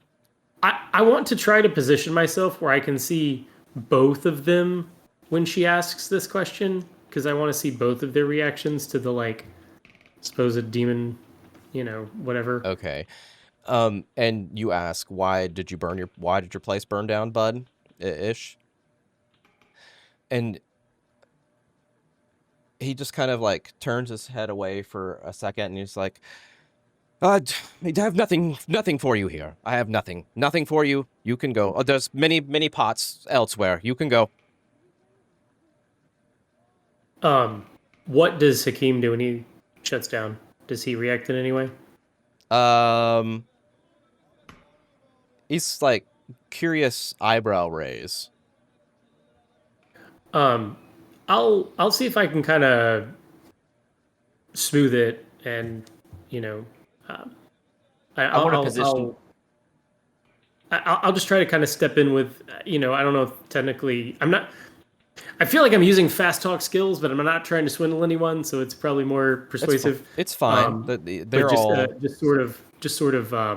I want to try to position myself where I can see both of them when she asks this question, because I want to see both of their reactions to the supposed demon, whatever. Okay. And you ask, why did your place burn down, bud? Ish. And he just kind of turns his head away for a second, and he's like, I have nothing for you here. I have nothing for you. You can go. Oh, there's many pots elsewhere. You can go. What does Hakim do when he shuts down? Does he react in any way? He's curious eyebrow raise. I'll see if I can kind of smooth it, and I want to position. I'll just try to kind of step in with, I don't know if technically I feel like I'm using fast talk skills, but I'm not trying to swindle anyone, so it's probably more persuasive. It's fine. They're just, all just sort of just sort of, I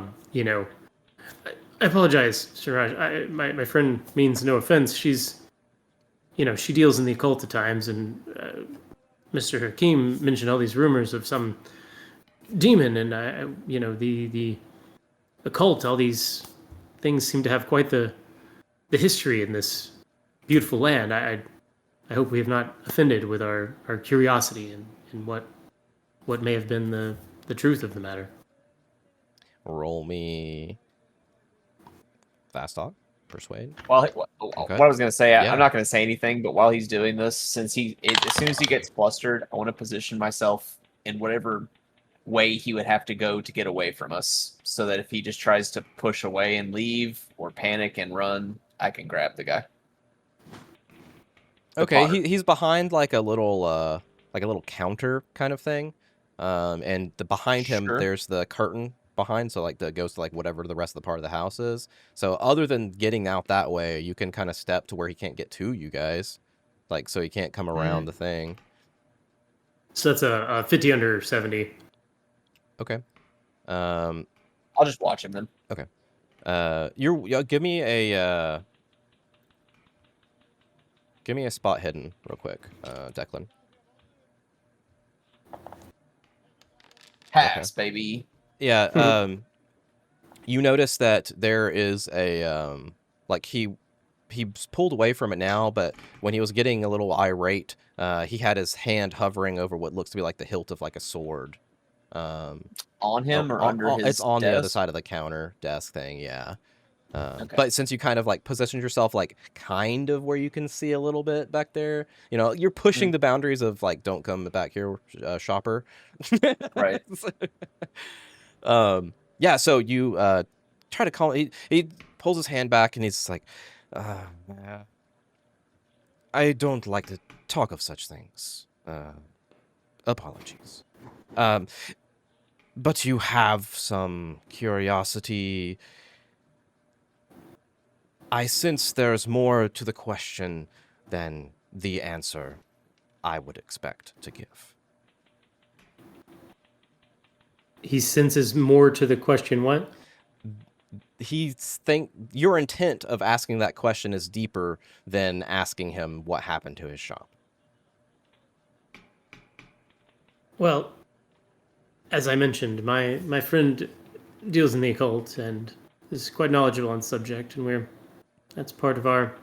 apologize, Siraj. My friend means no offense. She's, she deals in the occult at times, and Mr. Hakim mentioned all these rumors of some demon, and the occult. All these things seem to have quite the history in this beautiful land. I hope we have not offended with our curiosity and what may have been the truth of the matter. Roll me fast talk, persuade. Well, Okay. what I was gonna say, Yeah. I'm not gonna say anything. But while he's doing this, since as soon as he gets flustered, I want to position myself in whatever way he would have to go to get away from us, so that if he just tries to push away and leave, or panic and run, I can grab the guy. Okay, Potter. he's behind like a little counter kind of thing, and behind him Sure. there's the curtain behind, so like that goes to like whatever the rest of the part of the house is. So other than getting out that way, you can kind of step to where he can't get to you guys, like so he can't come around the thing. So that's a 50 under 70. Okay. I'll just watch him then. Give me a spot hidden real quick, Declan. Pass, baby. Yeah, you notice that there is a like he's pulled away from it now, but when he was getting a little irate, he had his hand hovering over what looks to be like the hilt of like a sword. On him or under his it's on the other desk? side of the counter desk thing, yeah. Okay. But since you kind of like positioned yourself like kind of where you can see a little bit back there, you're pushing the boundaries of like don't come back here, shopper. Right. Yeah, so you try to call. He pulls his hand back and he's like, I don't like to talk of such things. Apologies. But you have some curiosity. I sense there's more to the question than the answer I would expect to give. He senses more to the question. What? Your intent of asking that question is deeper than asking him what happened to his shop. Well, as I mentioned, my friend deals in the occult and is quite knowledgeable on the subject, and that's part of our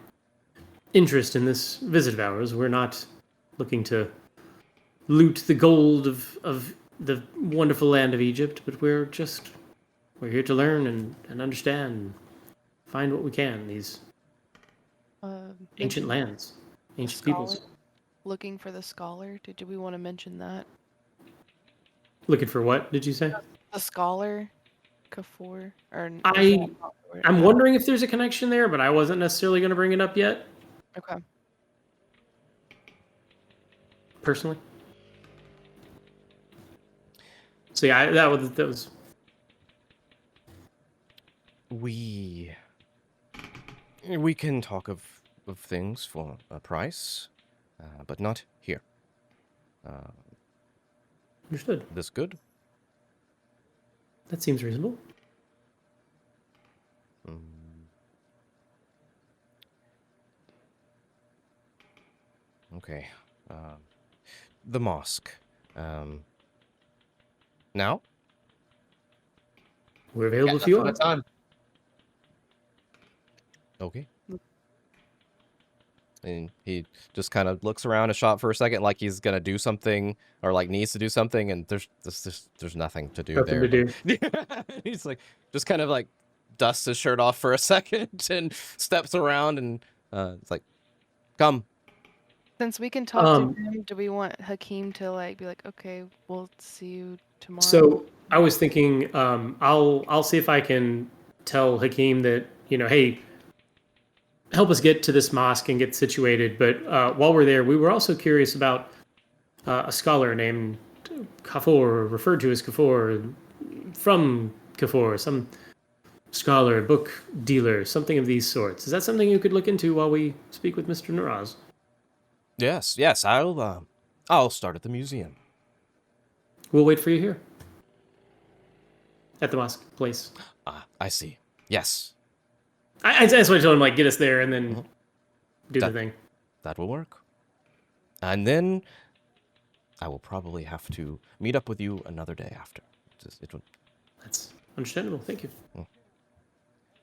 interest in this visit of ours. We're not looking to loot the gold of the wonderful land of Egypt, but we're here to learn and understand and find what we can, these ancient mention lands, the ancient scholar. peoples. Looking for the scholar. Did we want to mention that? Looking for what, did you say? The scholar, Kafur, or I'm wondering if there's a connection there, but I wasn't necessarily going to bring it up yet, Okay. personally. So yeah, that was. We can talk of things for a price, but not here. Understood. This good? That seems reasonable. Okay. The mosque. Now? We're available Got if you nothing are. at time. Okay. And he just kind of looks around his shop for a second, like he's gonna do something or like needs to do something, and there's nothing to do Nothing there. to do. He's like just kind of like dusts his shirt off for a second and steps around, and it's like, come. Since we can talk to him, do we want Hakeem to like be like, okay, we'll see you tomorrow? So I was thinking, I'll see if I can tell Hakeem that, hey, help us get to this mosque and get situated. But while we're there, we were also curious about a scholar named Kafur, referred to as Kafur, from Kafur, some scholar, book dealer, something of these sorts. Is that something you could look into while we speak with Mr. Naraz? Yes, I'll start at the museum. We'll wait for you here. at the mosque place. Ah, I see. Yes, That's why I told him, like, get us there and then do the That- thing. that will work. And then I will probably have to meet up with you another day after. That's understandable. Thank you.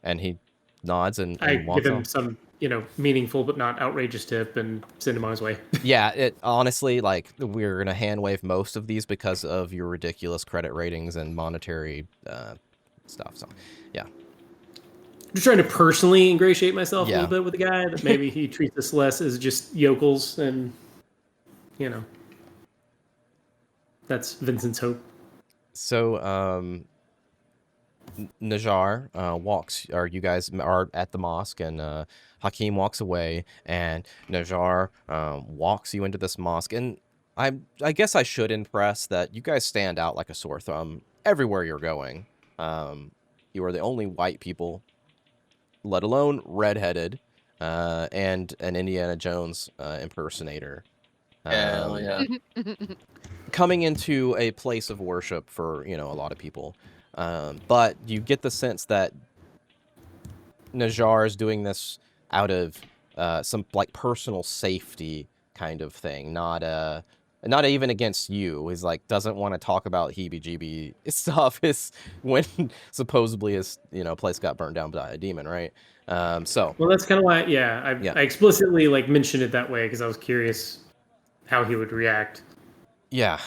And he nods and I give walks him on. some, meaningful but not outrageous tip and send him on his way. Yeah, it honestly, like, we're gonna hand wave most of these because of your ridiculous credit ratings and monetary stuff. So, yeah. Just trying to personally ingratiate myself a Yeah. little bit with the guy, that maybe he treats us less as just yokels, and that's Vincent's hope. So, Najar walks, or you guys are at the mosque, and Hakeem walks away, and Najar walks you into this mosque. And I guess I should impress that you guys stand out like a sore thumb everywhere you're going. You are the only white people, let alone redheaded, and an Indiana Jones impersonator. Hell yeah. Coming into a place of worship for, a lot of people. But you get the sense that Najar is doing this out of some, like, personal safety kind of thing, not even against you. He's like, doesn't want to talk about heebie-jeebie stuff. Is when supposedly his place got burned down by a demon, right? So Well, that's kind of why, I explicitly mentioned it that way because I was curious how he would react. yeah.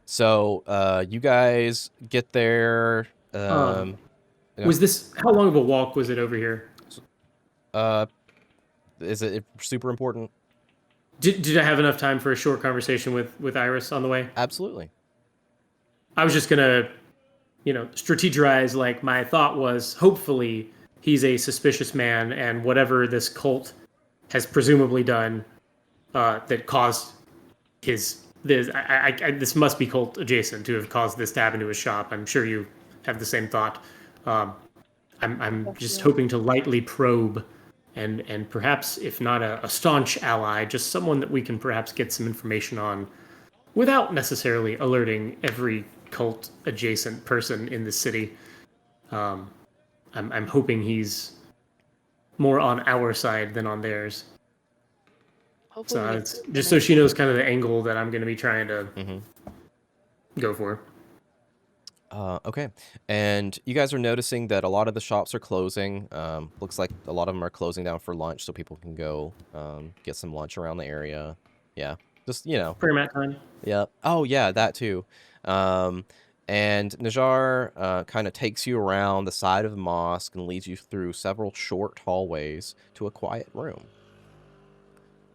So you guys get there. Yeah. Was this, how long of a walk was it over here? Is it super important? Did I have enough time for a short conversation with Iris on the way? Absolutely. I was just gonna, strategize. Like, my thought was, hopefully he's a suspicious man, and whatever this cult has presumably done that caused this must be cult adjacent to have caused this to happen to his shop. I'm sure you have the same thought. I'm just hoping to lightly probe, and perhaps, if not a staunch ally, just someone that we can perhaps get some information on without necessarily alerting every cult adjacent person in the city. I'm hoping he's more on our side than on theirs. Hopefully, So it's just so she knows kind of the angle that I'm going to be trying to go for. Okay. And you guys are noticing that a lot of the shops are closing. Looks like a lot of them are closing down for lunch, so people can go get some lunch around the area. Yeah. Just, Prayer mat time. Yeah. Oh, yeah, that too. And Najar kind of takes you around the side of the mosque and leads you through several short hallways to a quiet room.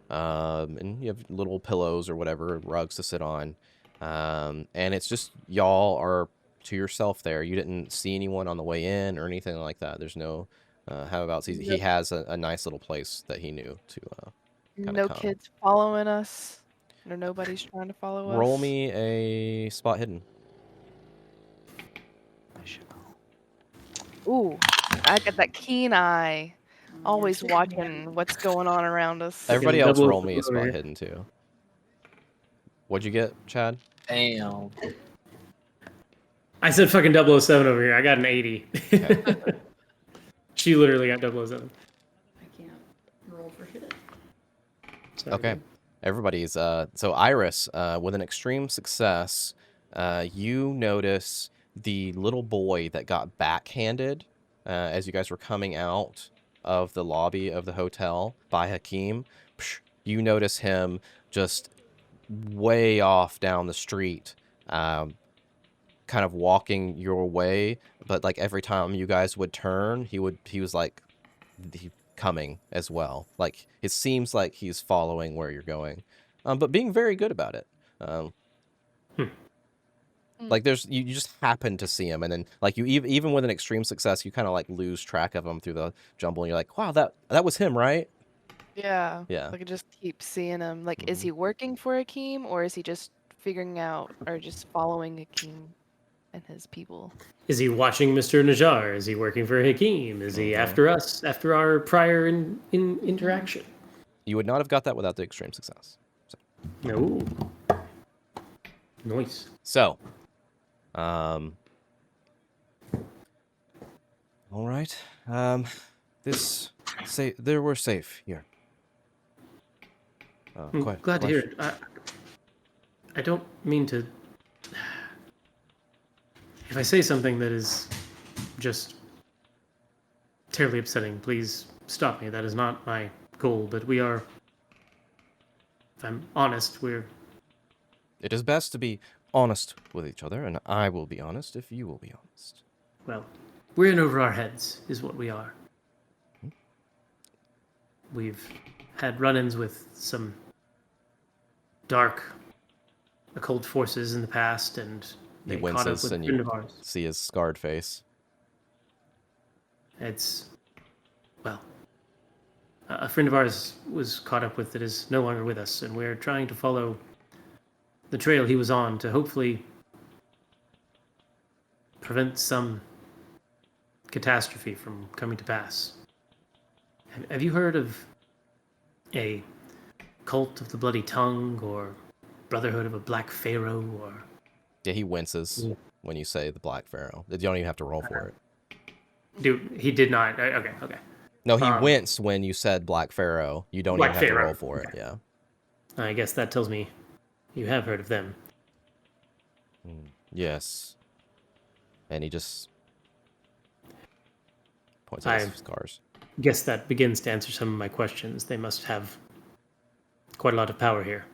And you have little pillows or whatever, rugs to sit on. And it's just y'all are to yourself there. You didn't see anyone on the way in or anything like that. There's no have-abouts. He has a nice little place that he knew to no come. kids following us, or nobody's trying to follow us. Roll me a spot hidden. Ooh, I got that keen eye, always watching what's going on around us. Everybody else double roll me a spot over. hidden too. What'd you get, Chad? Damn. I said fucking 007 over here. I got an 80. Okay. She literally got 007. I can't roll for shit. Sorry. Okay. Everybody's so Iris, with an extreme success, you notice the little boy that got backhanded as you guys were coming out of the lobby of the hotel by Hakeem. You notice him just way off down the street, kind of walking your way, but like every time you guys would turn, he was like coming as well. Like, it seems like he's following where you're going, but being very good about it. Like, you just happen to see him, and then like you even with an extreme success, you kind of like lose track of him through the jumble, and you're like, wow, that was him, right? Yeah. Yeah. Like, I just keep seeing him. Like, is he working for Hakeem, or is he just figuring out, or just following Hakeem and his people? Is he watching Mr. Najar? Is he working for Hakeem? Is he after us, after our prior interaction? You would not have got that without the extreme success. No. Nice. So, All right. There we're safe here. I'm glad to hear it. I don't mean to. If I say something that is just terribly upsetting, please stop me. That is not my goal, but we are, if I'm honest, we're. It is best to be honest with each other, and I will be honest if you will be honest. Well, we're in over our heads, is what we are. We've had run-ins with some dark occult forces in the past, and He they caught up winces, with a and friend you of ours. see his scarred face. It's, well, a friend of ours was caught up with that is no longer with us, and we're trying to follow the trail he was on to hopefully prevent some catastrophe from coming to pass. Have you heard of a cult of the bloody tongue, or brotherhood of a black pharaoh, or Yeah, he winces when you say the Black Pharaoh. You don't even have to roll for it. dude? He did not. Okay. No, he winced when you said Black Pharaoh. You don't Black even have to Pharaoh. roll for it. Okay. Yeah. I guess that tells me you have heard of them. Yes. And he just points at his scars. Guess that begins to answer some of my questions. They must have quite a lot of power here.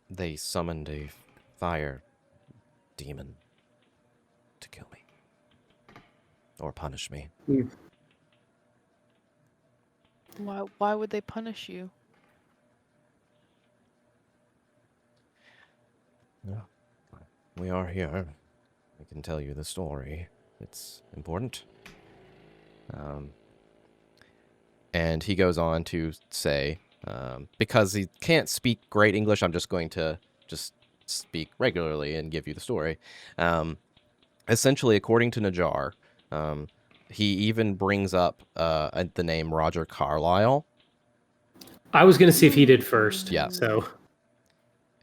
They summoned a fire demon to kill me. Or punish me. Why would they punish you? We are here. I can tell you the story. It's important. And he goes on to say, because he can't speak great English, I'm just going to just speak regularly and give you the story. Essentially, according to Najjar, he even brings up the name Roger Carlyle. I was going to see if he did first. Yeah. So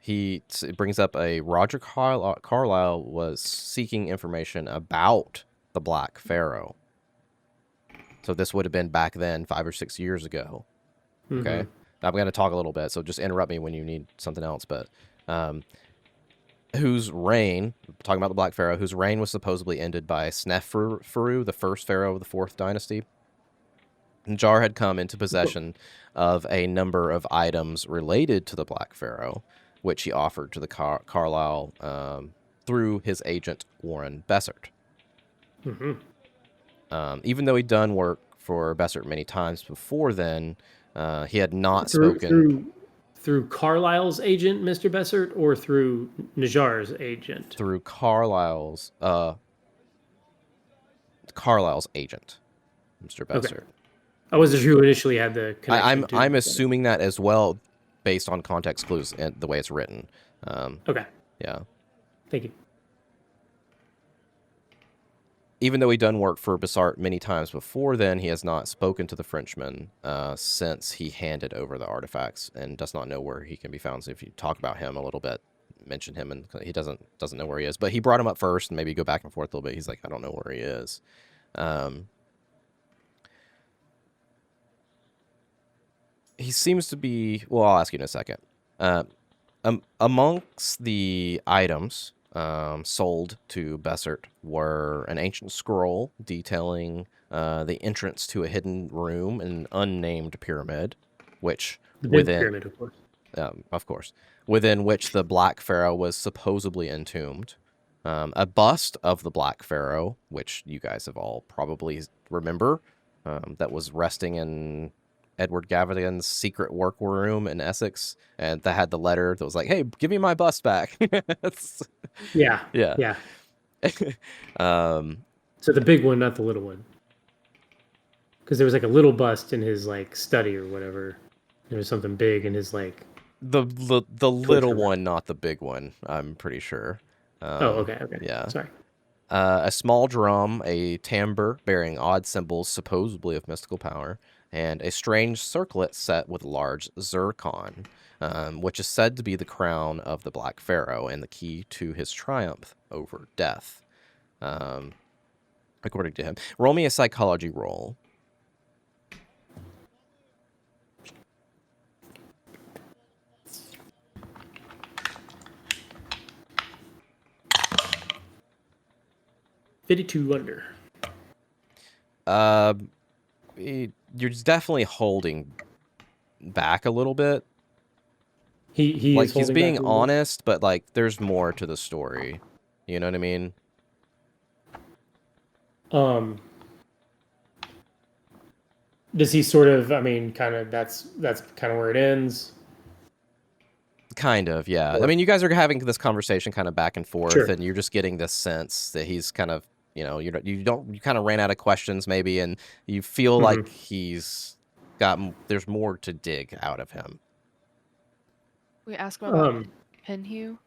He brings up a Roger Carlyle was seeking information about the Black Pharaoh. So this would have been back then, 5 or 6 years ago. Okay? I'm going to talk a little bit, so just interrupt me when you need something else. But whose reign, talking about the Black Pharaoh, whose reign was supposedly ended by Sneferu, the first pharaoh of the 4th dynasty. Najjar had come into possession of a number of items related to the Black Pharaoh, which he offered to the Carlyle through his agent, Warren Bessert. Even though he'd done work for Bessert many times before then, he had not spoken... Through Carlyle's agent, Mr. Bessert, or through Najjar's agent? Through Carlyle's agent, Mr. Bessert. Okay. I wasn't sure who initially had the connection. I'm assuming that as well, based on context clues and the way it's written. Okay. Yeah. Thank you. Even though he'd done work for Bessart many times before then, he has not spoken to the Frenchman since he handed over the artifacts and does not know where he can be found. So if you talk about him a little bit, mention him, and he doesn't know where he is. But he brought him up first, and maybe go back and forth a little bit. He's like, I don't know where he is. He seems to be... Well, I'll ask you in a second. Amongst the items sold to Bessert were an ancient scroll detailing the entrance to a hidden room in an unnamed pyramid, which the big pyramid, of course, within which the Black Pharaoh was supposedly entombed. A bust of the Black Pharaoh, which you guys have all probably remember, that was resting in Edward Gavigan's secret workroom in Essex, and that had the letter that was like, "Hey, give me my bust back." Yeah. So the big one, not the little one, because there was like a little bust in his like study or whatever. There was something big in his like the little one, not the big one. I'm pretty sure. Okay. Yeah. Sorry. A small drum, a timbre bearing odd symbols, supposedly of mystical power, and a strange circlet set with large zircon, which is said to be the crown of the Black Pharaoh and the key to his triumph over death. according to him. Roll me a psychology roll. $52 under. You're definitely holding back a little bit. He like is he's holding being back a little bit. honest, but like there's more to the story. You know what I mean? Does he sort of? I mean, kind of. That's kind of where it ends. Kind of, yeah. Or- I mean, you guys are having this conversation kind of back and forth, Sure. and you're just getting this sense that he's kind of, you know, you kind of ran out of questions maybe, and you feel like he's got there's more to dig out of him. We ask him about Penhew?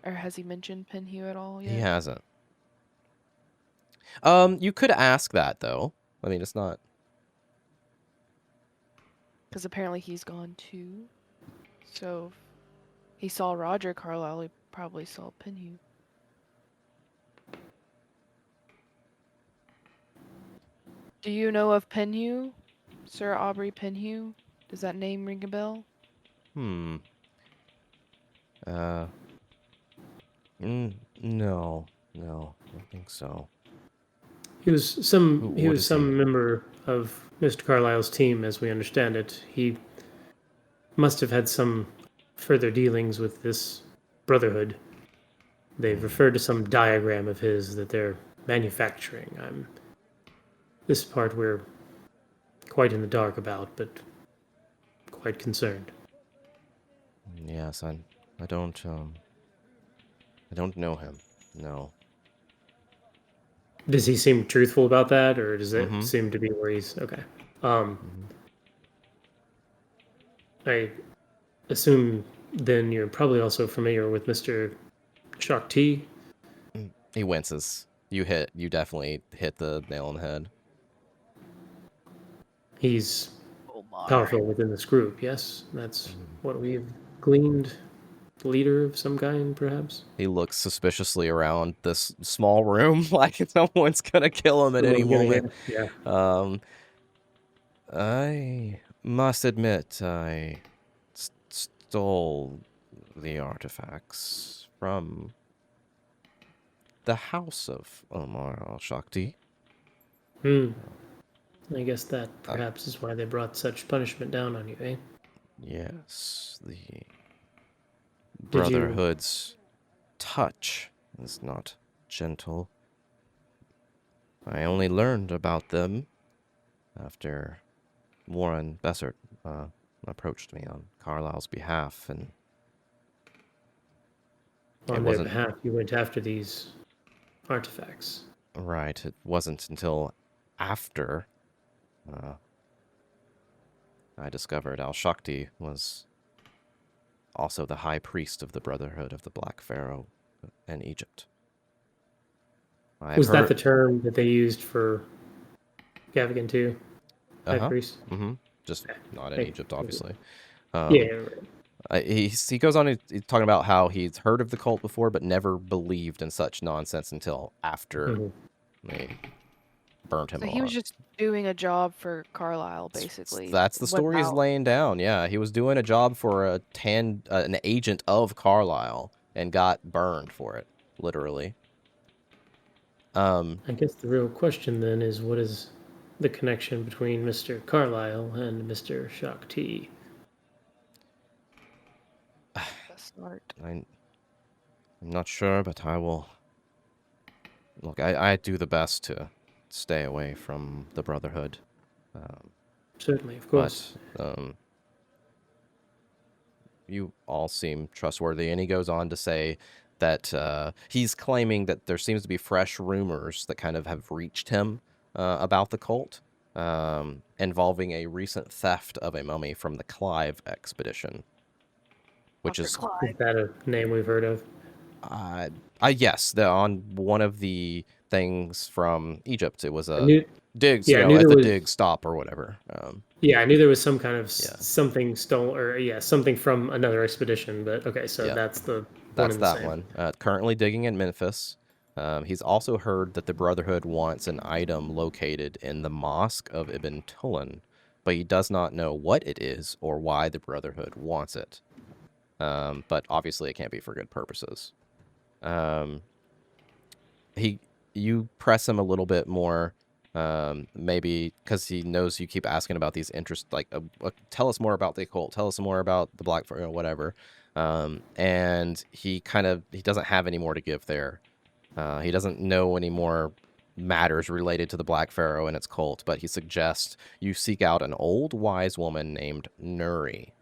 Or has he mentioned Penhew at all yet? He hasn't. You could ask that though. I mean, it's not. Because apparently he's gone too. So if he saw Roger Carlyle, he probably saw Penhew. Do you know of Penhew? Sir Aubrey Penhew? Does that name ring a bell? No, I don't think so. He was some What is he? member of Mr. Carlyle's team, as we understand it. He must have had some further dealings with this brotherhood. They've referred to some diagram of his that they're manufacturing. This part we're quite in the dark about, but quite concerned. Yes, I don't know him. No. Does he seem truthful about that, or does it seem to be where he's okay? I assume then you're probably also familiar with Mr. Shakti. He winces. You definitely hit the nail on the head. He's powerful within this group, yes? That's what we've gleaned. Leader of some kind, perhaps? He looks suspiciously around this small room like someone's gonna kill him at any moment. Yeah. I must admit, I stole the artifacts from the house of Omar al-Shakti. I guess that perhaps is why they brought such punishment down on you, eh? Yes, the Did you- Brotherhood's touch is not gentle. I only learned about them after Warren Bessert approached me on Carlyle's behalf, and On their behalf, you went after these artifacts. Right, it wasn't until after I discovered al-Shakti was also the high priest of the Brotherhood of the Black Pharaoh in Egypt. Was that the term that they used for Gavigan too? High priest? Mm-hmm. Just not in Egypt, obviously. Right. He goes on, he's talking about how he's heard of the cult before, but never believed in such nonsense until after they burnt him So alive. he was just doing a job for Carlyle, basically. That's the story he's laying down. Yeah, he was doing a job for an agent of Carlyle and got burned for it, literally. I guess the real question then is, what is the connection between Mr. Carlyle and Mr. Shakti? I'm not sure, but I will. Look, I do the best to stay away from the Brotherhood. Certainly, of course. But you all seem trustworthy, and he goes on to say that he's claiming that there seems to be fresh rumors that kind of have reached him about the cult, involving a recent theft of a mummy from the Clive expedition. Which is that a name we've heard of? Yes, on one of the things from Egypt. It was a dig, dig stop or whatever. I knew there was some kind of something stolen, or something from another expedition. But okay, so that's the that's that one. Currently digging in Memphis. He's also heard that the Brotherhood wants an item located in the Mosque of Ibn Tulun, but he does not know what it is or why the Brotherhood wants it. But obviously it can't be for good purposes. You press him a little bit more, maybe because he knows you keep asking about these interests, like, tell us more about the occult, tell us more about the Black Pharaoh, whatever. And he doesn't have any more to give there. He doesn't know any more matters related to the Black Pharaoh and its cult, but he suggests you seek out an old wise woman named Nuri.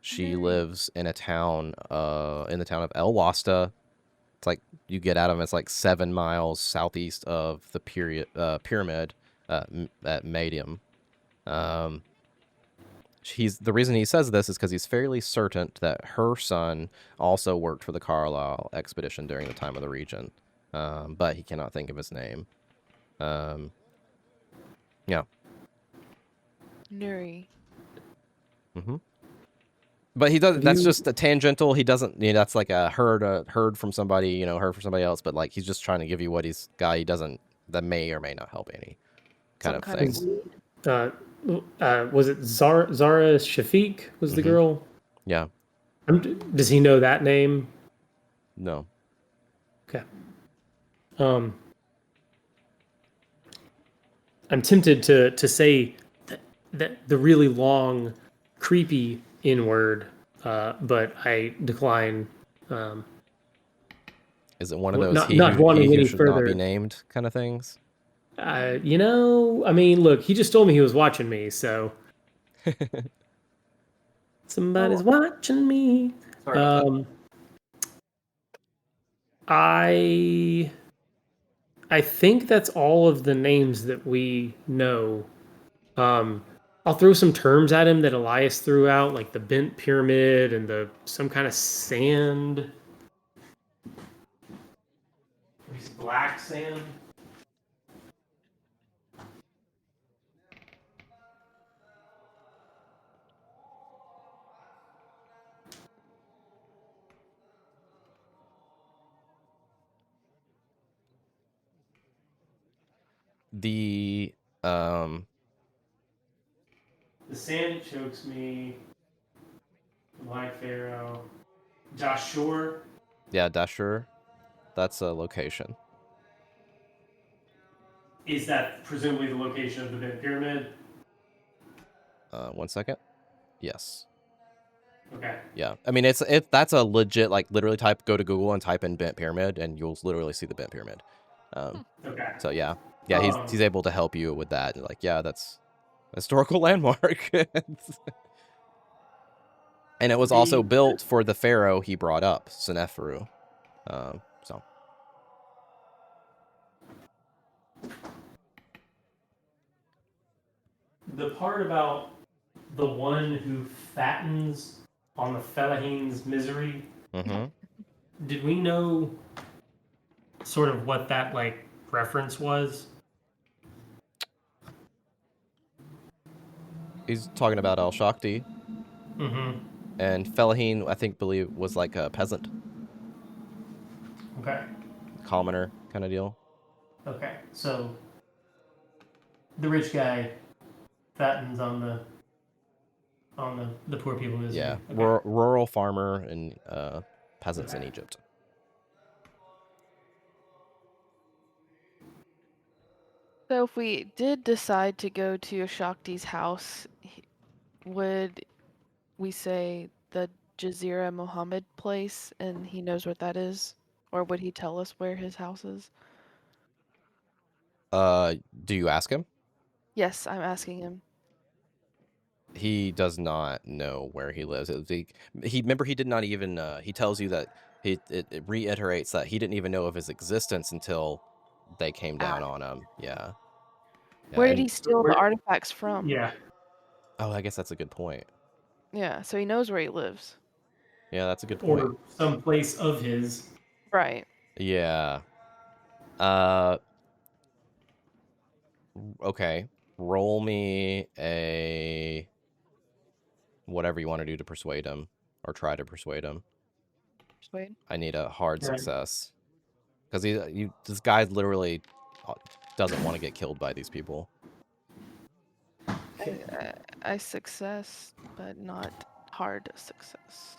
She lives in the town of El Wasta. It's like you get out of it, it's like 7 miles southeast of the pyramid at Medium. The reason he says this is because he's fairly certain that her son also worked for the Carlisle expedition during the time of the region, but he cannot think of his name. Yeah. Nuri. Mm-hmm. But he doesn't. That's just a tangential. He doesn't. That's like a heard from somebody. Heard from somebody else. But like he's just trying to give you what he's got. He doesn't. That may or may not help any kind of thing. Was it Zara Shafiq was the girl? Yeah. Does he know that name? No. Okay. I'm tempted to say that the really long, creepy N-word, but I decline. Is it one of those not wanting any should further not be named kind of things? I mean, look, he just told me he was watching me, so somebody's watching me. Sorry. I think that's all of the names that we know. I'll throw some terms at him that Elias threw out, like the bent pyramid and some kind of sand. Black sand. The sand chokes me. Black Pharaoh. Josh Shore. Yeah, Dashur. That's a location. Is that presumably the location of the bent pyramid? 1 second. Yes. Okay. Yeah. I mean, that's a legit, like, literally go to Google and type in bent pyramid, and you'll literally see the bent pyramid. Okay. So yeah, he's able to help you with that. Like, yeah, that's a historical landmark. And it was also built for the pharaoh he brought up, Seneferu. So. The part about the one who fattens on the Fellahine's misery. Mm-hmm. Did we know sort of what that like reference was? He's talking about Al Shakti. Mm-hmm. And Felahine, I believe, was like a peasant. Okay. Commoner kind of deal. Okay, so the rich guy fattens on the poor people. Yeah, okay. Rural farmer and peasants in Egypt. So if we did decide to go to Ashakti's house, would we say the Jazeera Mohammed place and he knows what that is? Or would he tell us where his house is? Do you ask him? Yes, I'm asking him. He does not know where he lives. Remember, he did not even, he tells you that it reiterates that he didn't even know of his existence until they came down on him. Yeah. Where did he steal the artifacts from? Yeah. Oh, I guess that's a good point. Yeah, so he knows where he lives. Yeah, that's a good point. Or some place of his. Right. Yeah. Okay. Roll me a whatever you want to do to persuade him or try to persuade him. Persuade. I need a hard success because this guy literally doesn't want to get killed by these people. I success, but not hard success.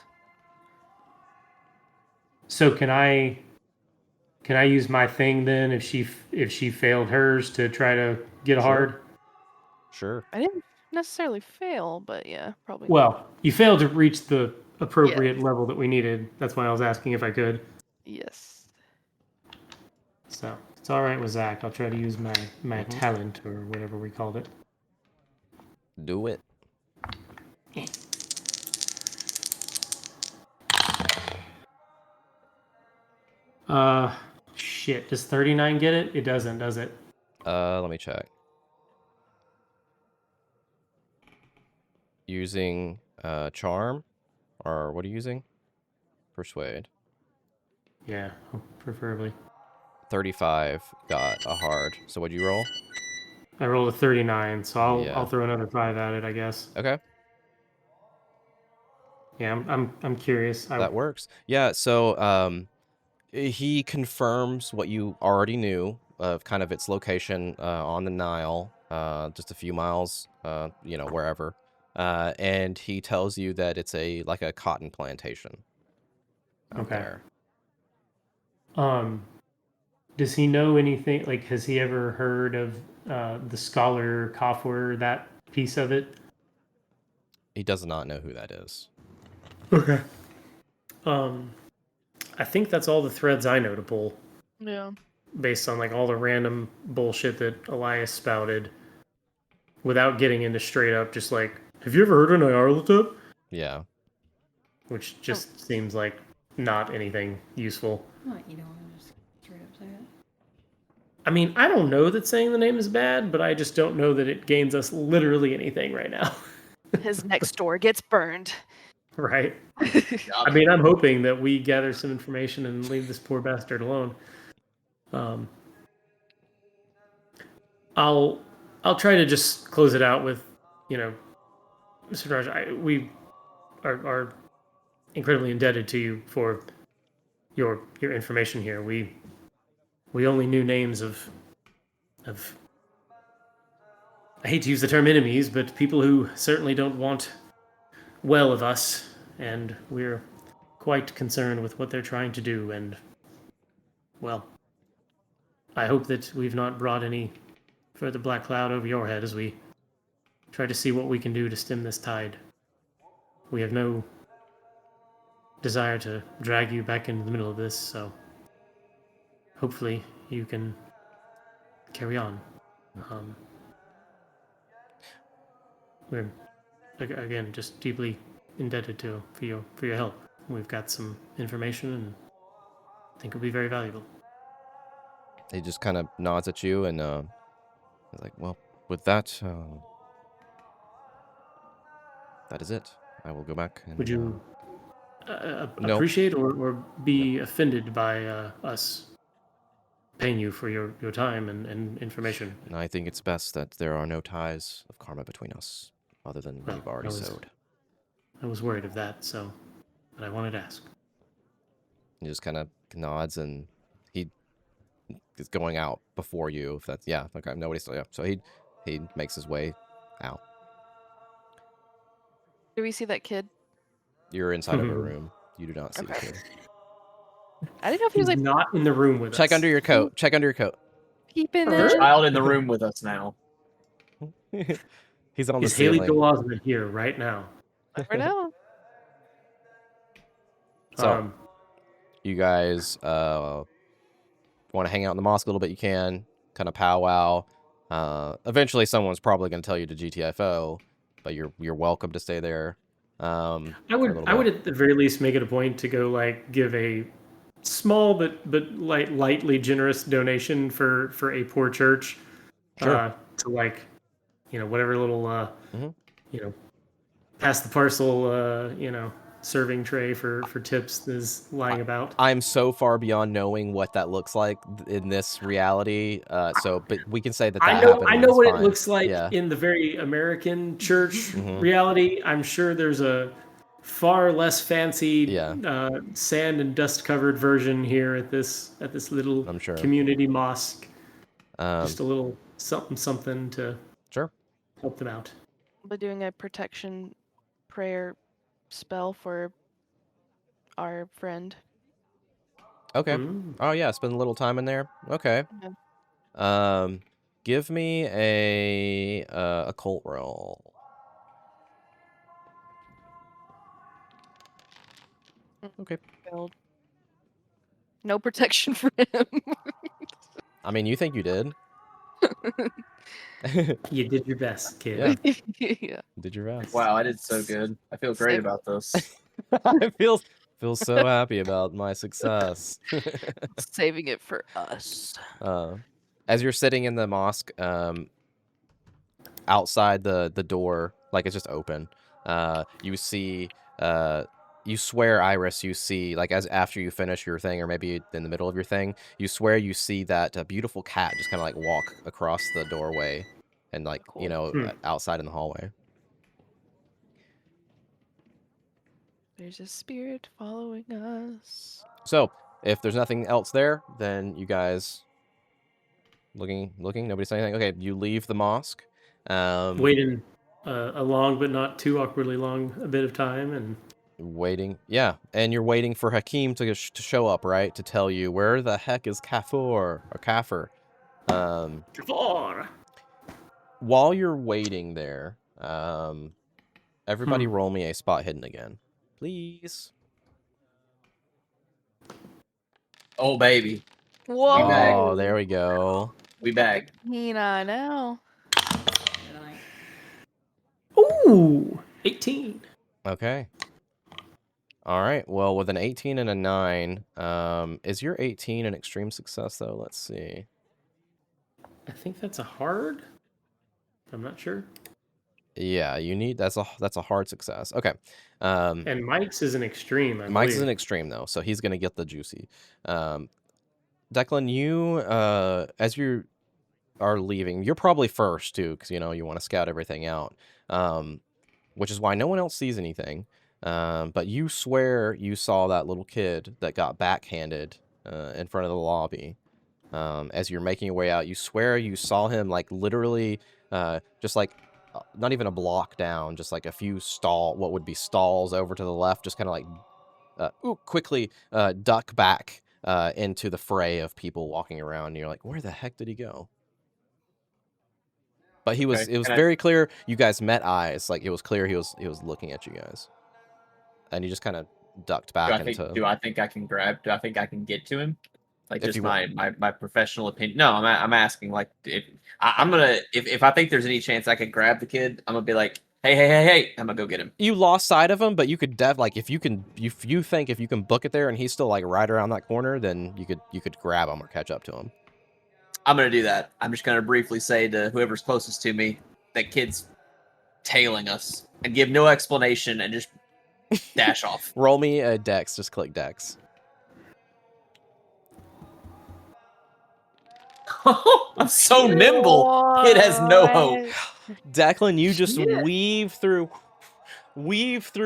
So can I use my thing then if she failed hers to try to get a Sure. hard? Sure. I didn't necessarily fail, but yeah, probably. Well, you failed to reach the appropriate level that we needed. That's why I was asking if I could. Yes. So it's all right with Zach. I'll try to use my talent or whatever we called it. Do it. Shit. Does 39 get it? It doesn't, does it? Let me check. Using charm, or what are you using? Persuade. Yeah, preferably. 35 got a hard. So what'd you roll? I rolled a 39, so Yeah. I'll throw another 5 at it, I guess. Okay. Yeah, I'm curious. That works. Yeah, so he confirms what you already knew of kind of its location on the Nile, just a few miles, wherever. And he tells you that it's like a cotton plantation out there. Does he know anything? Like, has he ever heard of the scholar Kafur, that piece of it? He does not know who that is. Okay. I think that's all the threads I know to pull. Yeah. Based on like all the random bullshit that Elias spouted, without getting into straight up, just like, have you ever heard of Nyarlathotep? Yeah. Which just seems like not anything useful. What, you don't want to just straight up say it? I mean, I don't know that saying the name is bad, but I just don't know that it gains us literally anything right now. His next door gets burned. Right? I mean, I'm hoping that we gather some information and leave this poor bastard alone. I'll try to just close it out with, Mr. Raj, we are incredibly indebted to you for your information here. We only knew names of I hate to use the term enemies, but people who certainly don't want well of us, and we're quite concerned with what they're trying to do, and well, I hope that we've not brought any further black cloud over your head as we try to see what we can do to stem this tide. We have no desire to drag you back into the middle of this, so hopefully you can carry on. We're again just deeply indebted for your help. We've got some information and I think it'll be very valuable. He just kind of nods at you and he's like, well, with that, that is it. I will go back. And, Would you no. appreciate or be offended by us paying you for your time and information? And I think it's best that there are no ties of karma between us, other than Well, we've already sowed. I was worried of that, but I wanted to ask. He just kind of nods, and he is going out before you. If that's okay. Nobody's still So he makes his way out. Do we see that kid? You're inside of a room. You do not see the kid. I didn't know if he was like not in the room with us. Check under your coat. Check under your coat. peeping There's a in. child in the room with us now. He's on the Is Haley ceiling. Joel Osment here right now? Never know. So, you guys want to hang out in the mosque a little bit, you can. Kind of powwow. Eventually, someone's probably going to tell you to GTFO, but you're welcome to stay there. I would at the very least make it a point to go like give a small but lightly generous donation for a poor church. Sure. To like, whatever little pass the parcel serving tray for tips is lying about. I'm so far beyond knowing what that looks like in this reality. But we can say that happened. I know what fine. it looks like in the very American church reality. I'm sure there's a far less fancy Yeah. sand and dust covered version here at this little I'm sure. community mosque. Um, Just a little something to sure. help them out. We're doing a protection prayer spell for our friend. Okay. Mm. Oh yeah, spend a little time in there. Okay. Yeah. Give me a occult roll. Okay. Failed. No protection for him. I mean, you think you did? You did your best, kid. Yeah. Yeah. Did your best. Wow, I did so good. I feel great Save- about this. I feel so happy about my success. Saving it for us. As you're sitting in the mosque, outside the door, like it's just open, you see, you swear, Iris, you see, like as after you finish your thing, or maybe in the middle of your thing, you swear you see that beautiful cat just kind of like walk across the doorway and like, you know, outside in the hallway. There's a spirit following us. So if there's nothing else there, then you guys looking, nobody's saying anything. Okay, you leave the mosque. Waiting a long but not too awkwardly long a bit of time, and waiting, yeah, and you're waiting for Hakim to show up, right? To tell you where the heck is Kafur or Kafir. While you're waiting there, everybody roll me a spot hidden again, please. Oh baby, Whoa! Oh, there we go. we back. Nina now. ooh, 18. Okay. All right. Well, with an 18 and a 9, is your 18 an extreme success though? Let's see. I think that's a hard. I'm not sure. Yeah, you need that's a hard success. Okay. And Mike's is an extreme. Mike's is an extreme though, so he's gonna get the juicy. Declan, you as you are leaving, you're probably first too, because you know you want to scout everything out. Which is why no one else sees anything. But you swear you saw that little kid that got backhanded in front of the lobby. As you're making your way out, you swear you saw him like literally just like not even a block down, just like a few what would be stalls over to the left, just kind of like quickly duck back into the fray of people walking around. And you're like, where the heck did he go? But he was. Okay, It was very clear. You guys met eyes. Like it was clear he was looking at you guys, and he just kind of ducked back into. Do I think I can grab? Do I think I can get to him? Like If just you my professional opinion. No, I'm asking like if I'm gonna if I think there's any chance I could grab the kid, I'm gonna be like, hey, I'm gonna go get him. You lost sight of him, but you could like if you think if you can book it there and he's still like right around that corner, then you could grab him or catch up to him. I'm gonna do that. I'm just gonna briefly say to whoever's closest to me that kid's tailing us and give no explanation and just dash off. Roll me a dex. Just click dex. I'm so nimble. It has no hope. Declan, you just weave through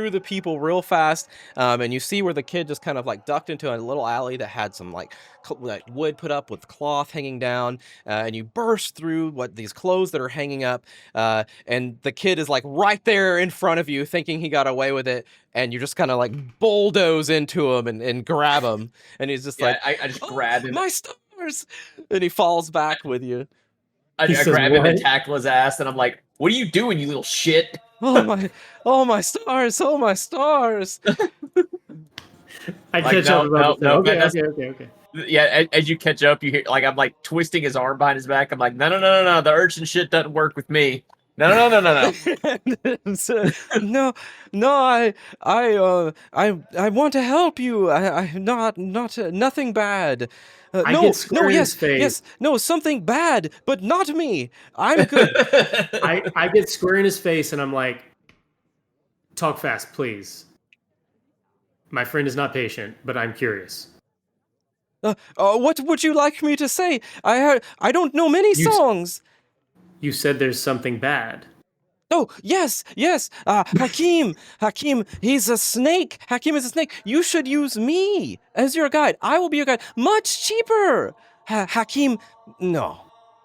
the people real fast, and you see where the kid just kind of like ducked into a little alley that had some like wood put up with cloth hanging down, and you burst through these clothes that are hanging up, and the kid is like right there in front of you, thinking he got away with it, and you just kind of like bulldoze into him and grab him, and he's just like, I just grab him. My stars, and he falls back with you. I grab him and tackle his ass, and I'm like, "What are you doing, you little shit?" Oh my stars! Oh my stars! I catch up. Okay. Yeah, as you catch up, you hear like I'm like twisting his arm behind his back. I'm like, no, the urchin shit doesn't work with me. No. I want to help you. I'm not nothing bad. Yes, no, something bad, but not me. I'm good. I get square in his face and I'm like, talk fast, please. My friend is not patient, but I'm curious. What would you like me to say? I don't know many songs. You said there's something bad. Oh, yes, yes. Hakim, he's a snake. Hakim is a snake. You should use me as your guide. I will be your guide. Much cheaper. Hakim, no.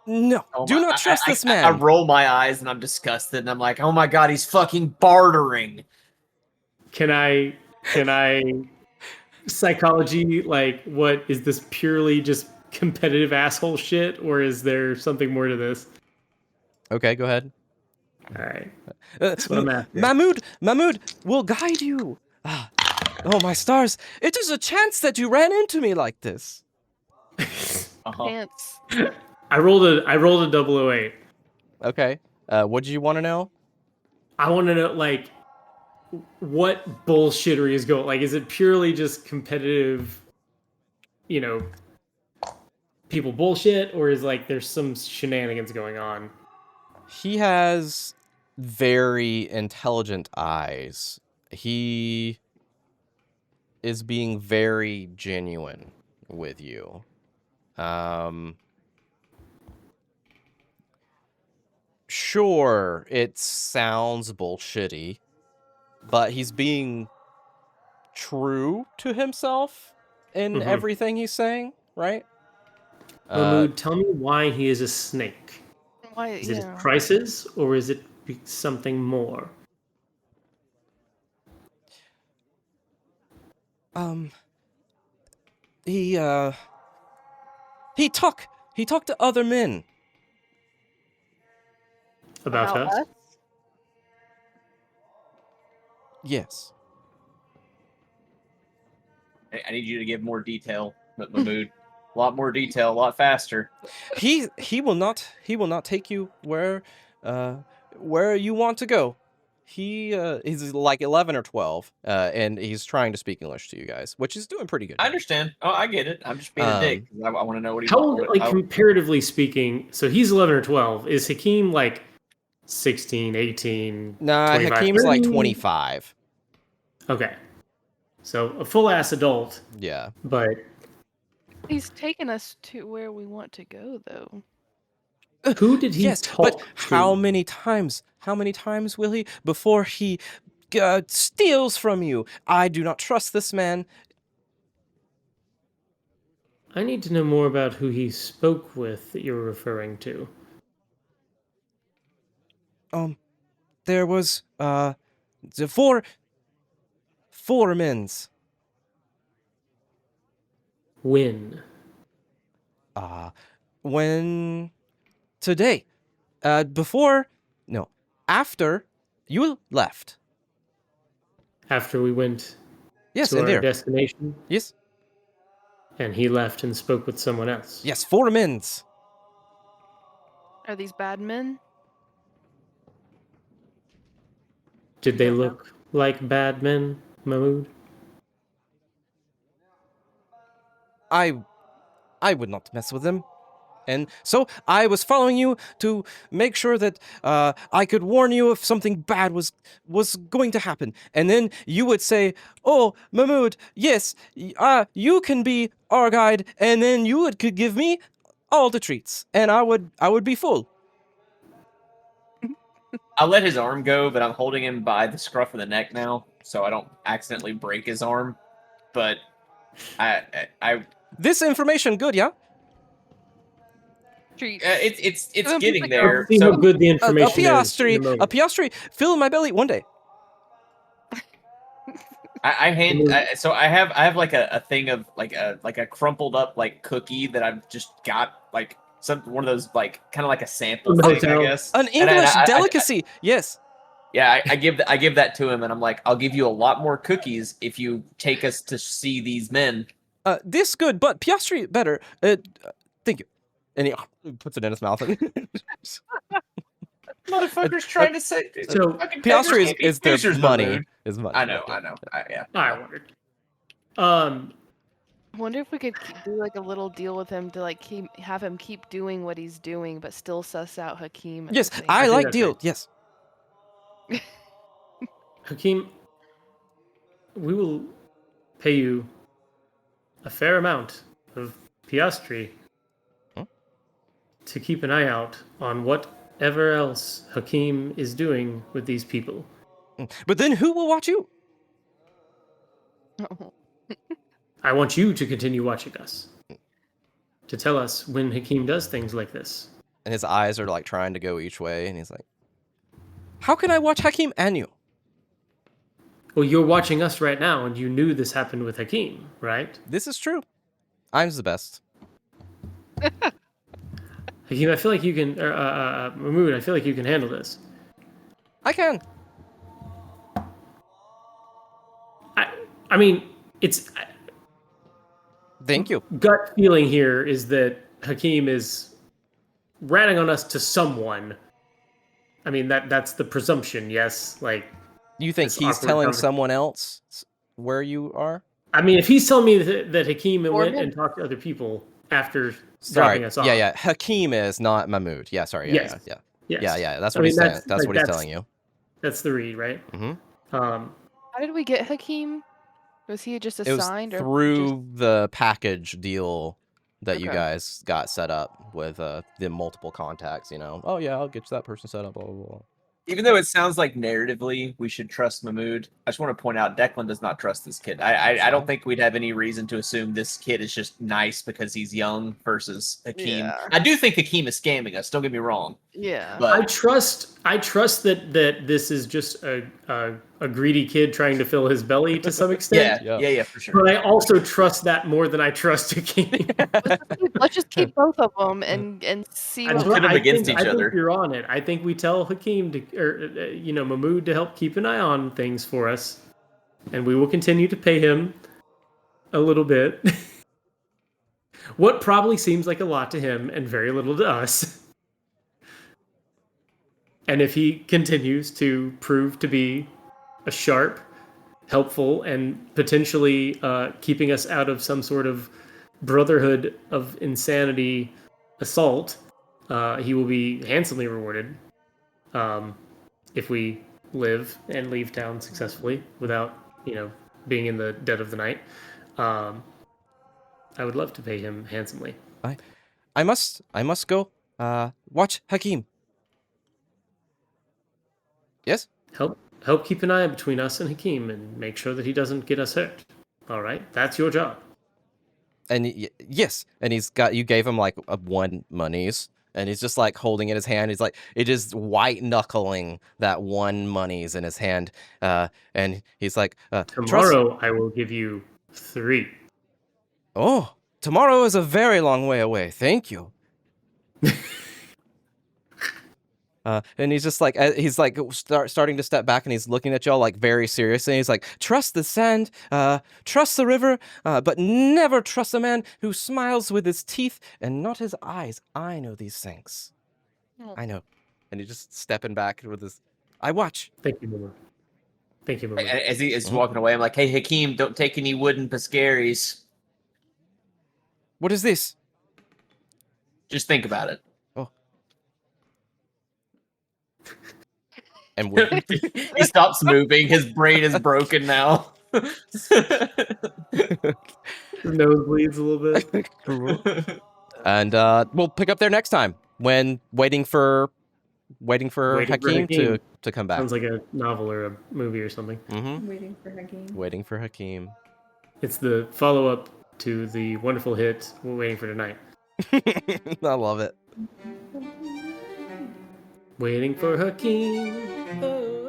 Oh Do my! not trust this I man. roll my eyes and I'm disgusted, and I'm like, oh my god, he's fucking bartering. Can I psychology, like, what is this, purely just competitive asshole shit, or is there something more to this? Okay, go ahead. All right, that's what I'm after. Mahmoud will guide you. Oh, my stars. It is a chance that you ran into me like this. Pants. I rolled a 008. Okay. What do you want to know? I want to know, like, what bullshittery is going. Like, is it purely just competitive, people bullshit, or is like there's some shenanigans going on? He has very intelligent eyes. He is being very genuine with you. Sure, it sounds bullshitty, but he's being true to himself in everything he's saying, right? Mahmoud, tell me why he is a snake. Why? Is it his prices, or is it something more? He talked to other men. About us? Yes. I need you to give more detail, Mahmoud. A lot more detail, a lot faster. He will not take you where you want to go. He's like 11 or 12, and he's trying to speak English to you guys, which is doing pretty good. I understand. Oh, I get it. I'm just being a dick. I want to know what he's. How old, like, comparatively speaking? So he's 11 or 12. Is Hakim like 16, 18? Nah, 25, Hakim's 30? like 25. Okay, so a full ass adult. Yeah, but He's taken us to where we want to go, though. Who did he yes, talk but to? how many times? How many times will he before he steals from you? I do not trust this man. I need to know more about who he spoke with that you're referring to. There was the four men's. When? When today, after you left. After we went Yes, to and our there. destination? Yes. And he left and spoke with someone else? Yes, 4 men's. Are these bad men? Did they look like bad men, Mahmoud? I would not mess with them. And so I was following you to make sure that I could warn you if something bad was going to happen. And then you would say, "Oh, Mahmoud, yes, you can be our guide." And then you could give me all the treats, and I would be full. I'll let his arm go, but I'm holding him by the scruff of the neck now, so I don't accidentally break his arm. But I This information good, yeah? Treats. it's Don't getting pick there. Let's see how good the A information is. in a piastri, moment. a piastri, fill my belly one day. So I have like a thing of like a crumpled up like cookie that I've just got like one of those like kind of like a sample From the thing, I hotel. guess. An And English delicacy, yes. Yeah, I give that to him, and I'm like, I'll give you a lot more cookies if you take us to see these men. This good, but piastri better. Thank you. And he puts it in his mouth. Motherfucker's trying to say. So, piastri is their Boosters, money. Mahmoud. Is money. I know. Yeah. I wondered. I wonder if we could do like a little deal with him to like have him keep doing what he's doing, but still suss out Hakim. Yes, at the same I think like that's deal. right. Yes. Hakim, we will pay you a fair amount of piastri to keep an eye out on what whatever else Hakim is doing with these people. But then who will watch you? I want you to continue watching us. To tell us when Hakim does things like this. And his eyes are like trying to go each way, and he's like, "How can I watch Hakim and you?" Well, you're watching us right now, and you knew this happened with Hakim, right? This is true. I'm the best. Hakim, I feel like you can, Mahmoud, I feel like you can handle this. I can. I mean, it's Thank you. gut feeling here is that Hakim is ratting on us to someone. I mean, that's the presumption, yes? Like, You think this he's awkward telling conversation. someone else where you are? I mean, if he's telling me that Hakim went Foreman. and talked to other people after Sorry. dropping us off. Yeah. Hakim is not Mahmoud. Yeah, sorry. Yeah, Yes. yeah. Yes. Yeah. That's I what mean, he's saying. that's That's like, what he's telling you. That's the read, right? Mm-hmm. Um, How did we get Hakim? Was he just It was assigned or through the package deal that you Okay. guys got set up with the multiple contacts, Oh, yeah, I'll get you that person set up, blah, blah, blah. Even though it sounds like narratively we should trust Mahmoud, I just want to point out Declan does not trust this kid. I don't think we'd have any reason to assume this kid is just nice because he's young versus Hakim. Yeah. I do think Hakim is scamming us. Don't get me wrong. Yeah. But I trust that this is just a greedy kid trying to fill his belly to some extent. yeah, for sure. But I also trust that more than I trust Hakim. Let's just keep both of them and see I what put them against each think other. you're on it. I think we tell Hakim Mahmoud to help keep an eye on things for us, and we will continue to pay him a little bit. What probably seems like a lot to him and very little to us. And if he continues to prove to be a sharp, helpful, and potentially keeping us out of some sort of brotherhood of insanity assault, he will be handsomely rewarded if we live and leave town successfully without, being in the dead of the night. I would love to pay him handsomely. I must go watch Hakim. Yes? Help keep an eye between us and Hakim and make sure that he doesn't get us hurt. All right, that's your job. And yes, and you gave him like a 1 monies, and he's just like holding it in his hand. He's like, it is white knuckling that 1 monies in his hand, and he's like, Tomorrow I will give you 3. Oh, tomorrow is a very long way away. Thank you. And he's just like, starting to step back, and he's looking at y'all like very seriously. And he's like, trust the sand, trust the river, but never trust a man who smiles with his teeth and not his eyes. I know these things. Oh. I know. And he's just stepping back with his, I watch. Thank you, Mama. Thank you, Mama. As he's walking away, I'm like, hey, Hakim, don't take any wooden pescaries. What is this? Just think about it. Oh. And He stops moving. His brain is broken now. His nose bleeds a little bit. and we'll pick up there next time when waiting for Hakim to come back. Sounds like a novel or a movie or something. Mm-hmm. Waiting for Hakim. Waiting for Hakim. It's the follow-up to the wonderful hit We're Waiting for Tonight. I love it. Waiting for Hakim. Oh.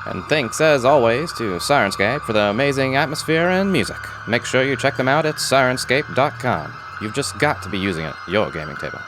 And thanks, as always, to Sirenscape for the amazing atmosphere and music. Make sure you check them out at sirenscape.com. You've just got to be using it at your gaming table.